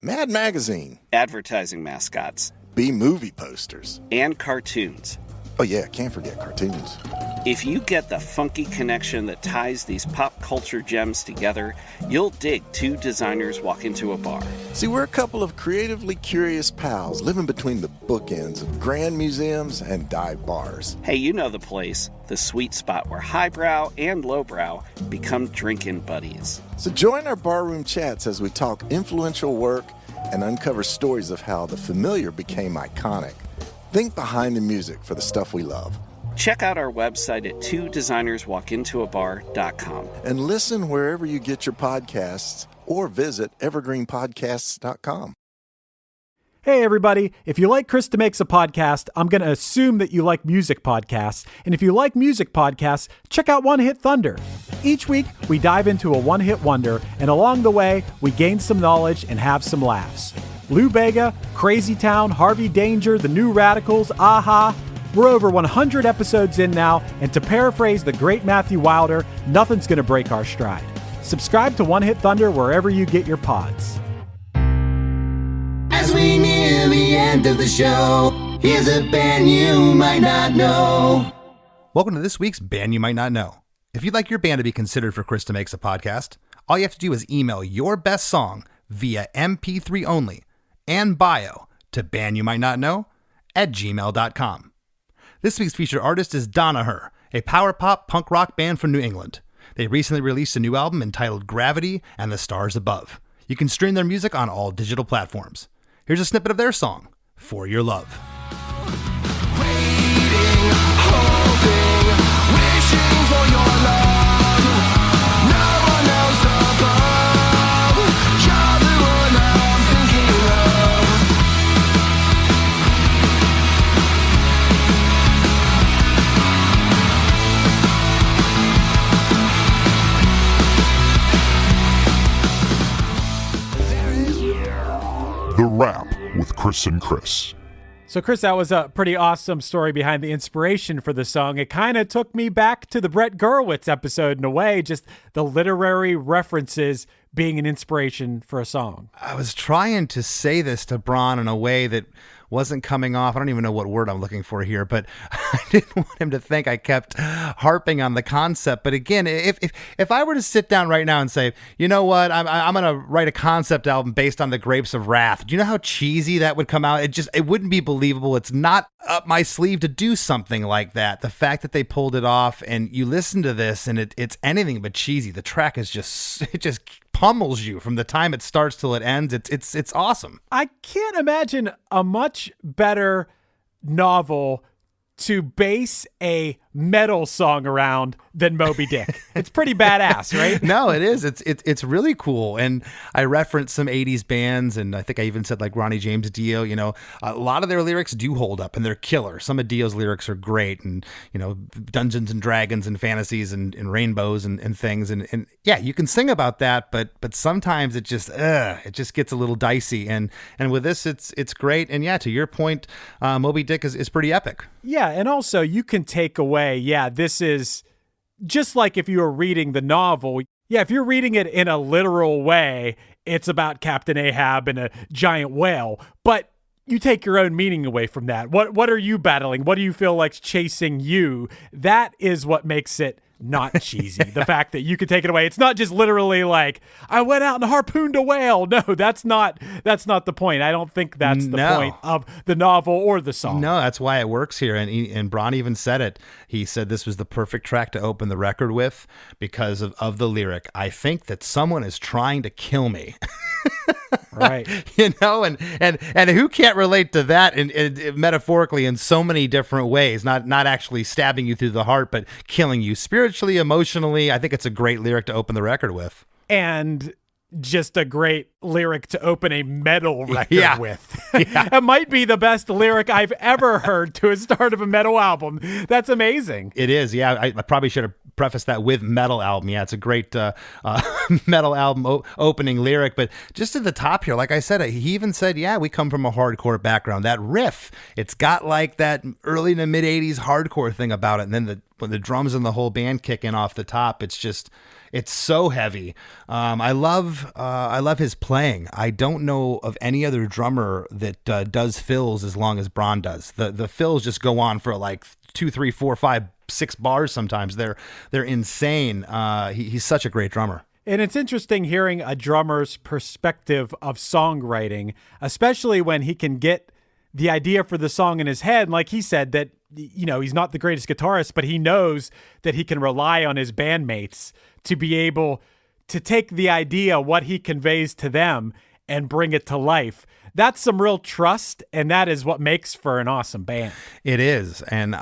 Speaker 6: Mad Magazine.
Speaker 7: Advertising mascots.
Speaker 6: B-movie posters.
Speaker 7: And cartoons.
Speaker 6: Oh yeah, can't forget cartoons.
Speaker 7: If you get the funky connection that ties these pop culture gems together, you'll dig Two Designers Walk Into a Bar.
Speaker 6: See, we're a couple of creatively curious pals living between the bookends of grand museums and dive bars.
Speaker 7: Hey, you know the place, the sweet spot where highbrow and lowbrow become drinking buddies.
Speaker 6: So join our barroom chats as we talk influential work and uncover stories of how the familiar became iconic. Think behind the music for the stuff we love.
Speaker 7: Check out our website at twodesignerswalkintoabar.com.
Speaker 6: And listen wherever you get your podcasts or visit evergreenpodcasts.com.
Speaker 4: Hey everybody, if you like Chris DeMakes a podcast, I'm going to assume that you like music podcasts. And if you like music podcasts, check out One Hit Thunder. Each week, we dive into a one-hit wonder, and along the way, we gain some knowledge and have some laughs. Lou Bega, Crazy Town, Harvey Danger, The New Radicals, Aha. We're over 100 episodes in now, and to paraphrase the great Matthew Wilder, nothing's going to break our stride. Subscribe to One Hit Thunder wherever you get your pods.
Speaker 8: As we near the end of the show, here's a band you might not know.
Speaker 1: Welcome to this week's Band You Might Not Know. If you'd like your band to be considered for Chris DeMakes a podcast, all you have to do is email your best song via MP3 only and bio to bandyoumightnotknow@gmail.com. This week's featured artist is Donaher, a power pop punk rock band from New England. They recently released a new album entitled Gravity and the Stars Above. You can stream their music on all digital platforms. Here's a snippet of their song, For Your Love.
Speaker 2: Waiting, hoping, wishing for your love. No one else above. You're the one I'm thinking of.
Speaker 9: The Wrap with Chris and Chris.
Speaker 4: So, Chris, that was a pretty awesome story behind the inspiration for the song. It kind of took me back to the Brett Gurewitz episode in a way, just the literary references being an inspiration for a song.
Speaker 1: I was trying to say this to Brann in a way that wasn't coming off. I don't even know what word I'm looking for here, but I didn't want him to think I kept harping on the concept. But again, if I were to sit down right now and say, you know what, I'm going to write a concept album based on the Grapes of Wrath, do you know how cheesy that would come out? It wouldn't be believable. It's not up my sleeve to do something like that. The fact that they pulled it off, and you listen to this and it's anything but cheesy. The track is just pummels you from the time it starts till it ends. It's awesome.
Speaker 4: I can't imagine a much better novel to base a metal song around than Moby Dick. It's pretty badass, right?
Speaker 1: No, it is. It's really cool. And I referenced some 80s bands, and I think I even said like Ronnie James Dio. A lot of their lyrics do hold up, and they're killer. Some of Dio's lyrics are great, and Dungeons and Dragons and fantasies and rainbows and things. And yeah, you can sing about that, but sometimes it just gets a little dicey. And with this, it's great. And yeah, to your point, Moby Dick is pretty epic.
Speaker 4: Yeah, and also you can take away, this is just like if you were reading the novel. Yeah, if you're reading it in a literal way, it's about Captain Ahab and a giant whale. But, you take your own meaning away from that. What are you battling? What do you feel like's chasing you? That is what makes it not cheesy. The fact that you can take it away. It's not just literally like, I went out and harpooned a whale. No, that's not the point. I don't think that's the point of the novel or the song.
Speaker 1: No, that's why it works here. And Brann even said it. He said this was the perfect track to open the record with because of the lyric. I think that someone is trying to kill me.
Speaker 4: Right.
Speaker 1: And who can't relate to that in metaphorically in so many different ways, not actually stabbing you through the heart, but killing you spiritually, emotionally. I think it's a great lyric to open the record with.
Speaker 4: And just a great lyric to open a metal record with. It might be the best lyric I've ever heard to a start of a metal album. That's amazing.
Speaker 1: It is. Yeah. I probably should have prefaced that with metal album. Yeah. It's a great metal album opening lyric, but just at the top here, like I said, he even said, yeah, we come from a hardcore background. That riff, it's got like that early to mid 80s hardcore thing about it. And then when the drums and the whole band kick in off the top, it's so heavy. I love his playing. I don't know of any other drummer that does fills as long as Brann does. The fills just go on for like 2, 3, 4, 5, 6 bars. Sometimes they're insane. He's such a great drummer.
Speaker 4: And it's interesting hearing a drummer's perspective of songwriting, especially when he can get the idea for the song in his head. And like he said, that, you know, he's not the greatest guitarist, but he knows that he can rely on his bandmates to be able to take the idea, what he conveys to them, and bring it to life. That's some real trust, and that is what makes for an awesome band.
Speaker 1: It is. And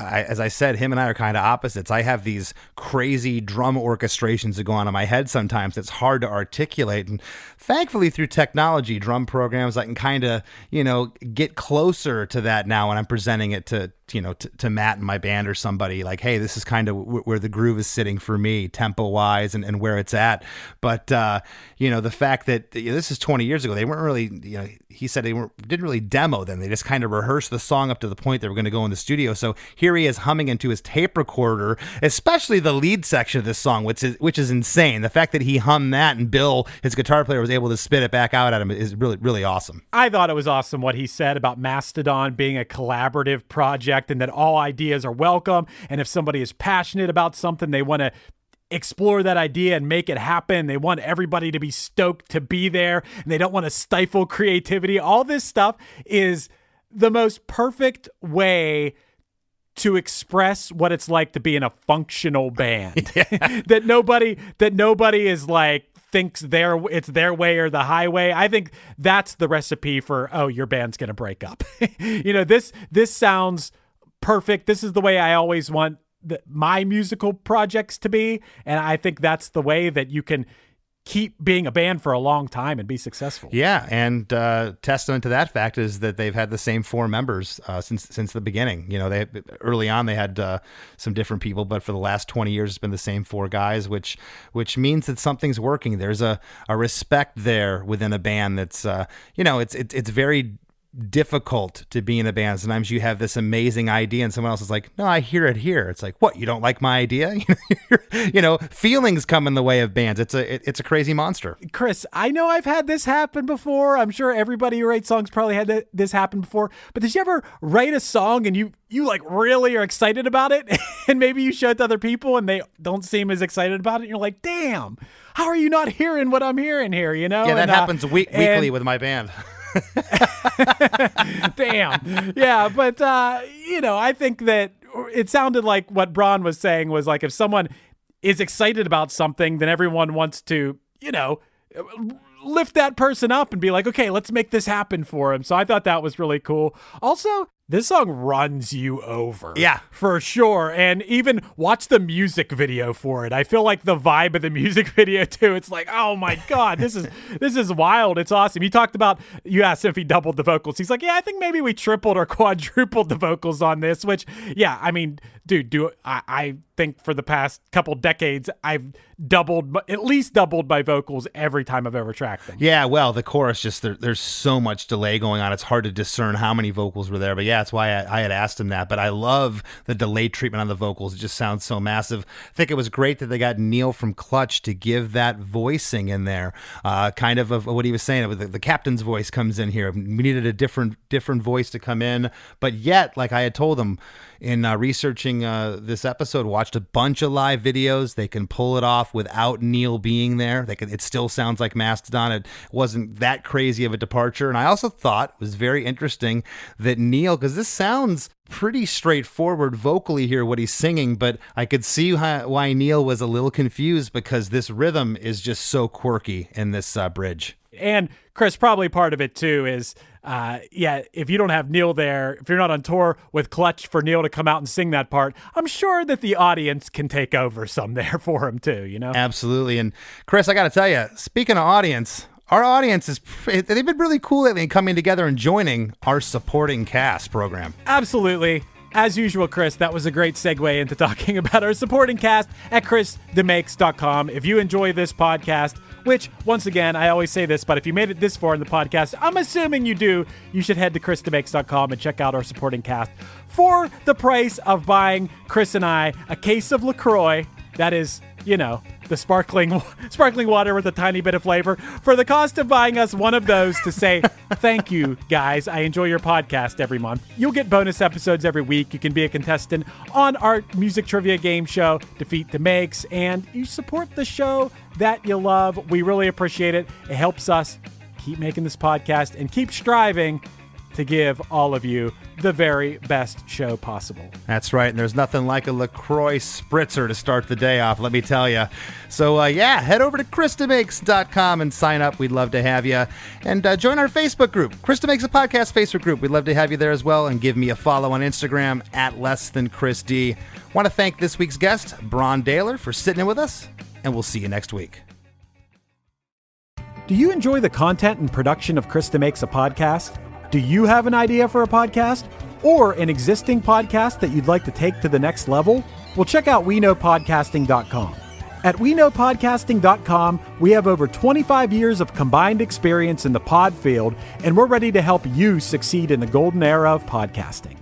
Speaker 1: as I said, him and I are kind of opposites. I have these crazy drum orchestrations that go on in my head sometimes that's hard to articulate. And thankfully, through technology, drum programs, I can kind of, get closer to that now when I'm presenting it to Matt and my band or somebody, like, hey, this is kind of where the groove is sitting for me, tempo wise, and where it's at. But, the fact that this is 20 years ago, they weren't really, he said didn't really demo them. They just kind of rehearsed the song up to the point they were going to go in the studio. So here he is humming into his tape recorder, especially the lead section of this song, which is insane. The fact that he hummed that and Bill, his guitar player, was able to spit it back out at him is really, really awesome.
Speaker 4: I thought it was awesome what he said about Mastodon being a collaborative project, and that all ideas are welcome. And if somebody is passionate about something, they want to explore that idea and make it happen. They want everybody to be stoked to be there, and they don't want to stifle creativity. All this stuff is the most perfect way to express what it's like to be in a functional band. that nobody is like, thinks it's their way or the highway. I think that's the recipe for, your band's going to break up. This sounds perfect. This is the way I always want my musical projects to be. And I think that's the way that you can keep being a band for a long time and be successful.
Speaker 1: Yeah. And testament to that fact is that they've had the same 4 members since the beginning. Early on they had some different people, but for the last 20 years, it's been the same 4 guys, which means that something's working. There's a respect there within a band that's, it's very difficult to be in a band. Sometimes you have this amazing idea and someone else is like, no, I hear it here. It's like, what, you don't like my idea? Feelings come in the way of bands. It's a crazy monster.
Speaker 4: Chris, I know I've had this happen before. I'm sure everybody who writes songs probably had this happen before, but did you ever write a song and you like really are excited about it and maybe you show it to other people and they don't seem as excited about it and you're like, damn, how are you not hearing what I'm hearing here?
Speaker 1: Yeah, that happens weekly with my band.
Speaker 4: Damn. Yeah, but I think that it sounded like what Brann was saying was like, if someone is excited about something, then everyone wants to, lift that person up and be like, okay, let's make this happen for him. So I thought that was really cool. Also, this song runs you over.
Speaker 1: Yeah.
Speaker 4: For sure. And even watch the music video for it. I feel like the vibe of the music video too. It's like, oh my God, this is wild. It's awesome. You asked him if he doubled the vocals. He's like, yeah, I think maybe we tripled or quadrupled the vocals on this, which, yeah, I mean, dude, I think for the past couple decades, I've at least doubled my vocals every time I've ever tracked them.
Speaker 1: Yeah, well, the chorus, just there's so much delay going on. It's hard to discern how many vocals were there. But yeah, yeah, that's why I had asked him that. But I love the delay treatment on the vocals. It just sounds so massive. I think it was great that they got Neil from Clutch to give that voicing in there, kind of what he was saying. The captain's voice comes in here. We needed a different voice to come in, but yet, like I had told him in researching this episode, watched a bunch of live videos. They can pull it off without Neil being there. It still sounds like Mastodon. It wasn't that crazy of a departure. And I also thought it was very interesting that Neil, because this sounds pretty straightforward vocally here, what he's singing, but I could see why Neil was a little confused, because this rhythm is just so quirky in this bridge.
Speaker 4: And Chris, probably part of it too is, if you don't have Neil there, if you're not on tour with Clutch for Neil to come out and sing that part, I'm sure that the audience can take over some there for him too, you know?
Speaker 1: Absolutely. And Chris, I got to tell you, speaking of audience, our audience they've been really cool lately in coming together and joining our supporting cast program.
Speaker 4: Absolutely. As usual, Chris, that was a great segue into talking about our supporting cast at ChrisDeMakes.com. If you enjoy this podcast, which, once again, I always say this, but if you made it this far in the podcast, I'm assuming you do, you should head to ChrisDeMakes.com and check out our supporting cast for the price of buying Chris and I a case of LaCroix. That is, the sparkling water with a tiny bit of flavor, for the cost of buying us one of those to say, thank you, guys. I enjoy your podcast every month. You'll get bonus episodes every week. You can be a contestant on our music trivia game show, Defeat DeMakes, and you support the show that you love. We really appreciate it. It helps us keep making this podcast and keep striving to give all of you the very best show possible.
Speaker 1: That's right, and there's nothing like a LaCroix spritzer to start the day off, let me tell you. So, head over to ChrisDeMakes.com and sign up. We'd love to have you. And join our Facebook group, Chris DeMakes a Podcast Facebook group. We'd love to have you there as well. And give me a follow on Instagram at @LessThanChrisD. Want to thank this week's guest, Brann Dailor, for sitting in with us, and we'll see you next week.
Speaker 4: Do you enjoy the content and production of Chris DeMakes a Podcast? Do you have an idea for a podcast or an existing podcast that you'd like to take to the next level? Well, check out WeKnowPodcasting.com. At WeKnowPodcasting.com, we have over 25 years of combined experience in the pod field, and we're ready to help you succeed in the golden era of podcasting.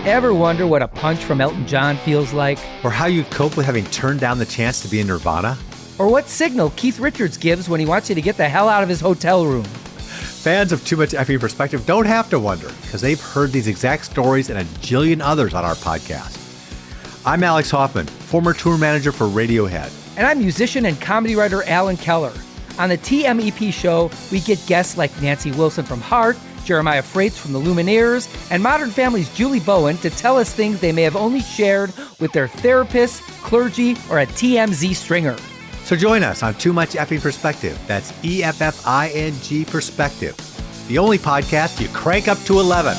Speaker 10: Ever wonder what a punch from Elton John feels like?
Speaker 11: Or how you'd cope with having turned down the chance to be in Nirvana?
Speaker 10: Or what signal Keith Richards gives when he wants you to get the hell out of his hotel room?
Speaker 11: Fans of Too Much Effing Perspective don't have to wonder, because they've heard these exact stories and a jillion others on our podcast. I'm Alex Hoffman, former tour manager for Radiohead.
Speaker 10: And I'm musician and comedy writer Alan Keller. On the TMEP show, we get guests like Nancy Wilson from Heart, Jeremiah Freites from the Lumineers, and Modern Family's Julie Bowen to tell us things they may have only shared with their therapist, clergy, or a TMZ stringer.
Speaker 11: So join us on Too Much Effing Perspective. That's EFFING Perspective. The only podcast you crank up to 11.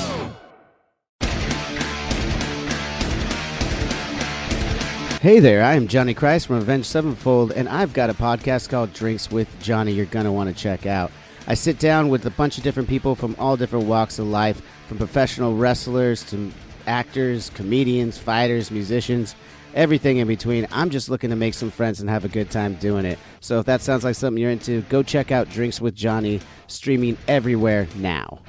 Speaker 12: Hey there, I am Johnny Christ from Avenged Sevenfold, and I've got a podcast called Drinks with Johnny you're going to want to check out. I sit down with a bunch of different people from all different walks of life, from professional wrestlers to actors, comedians, fighters, musicians, everything in between. I'm just looking to make some friends and have a good time doing it. So if that sounds like something you're into, go check out Drinks with Johnny, streaming everywhere now.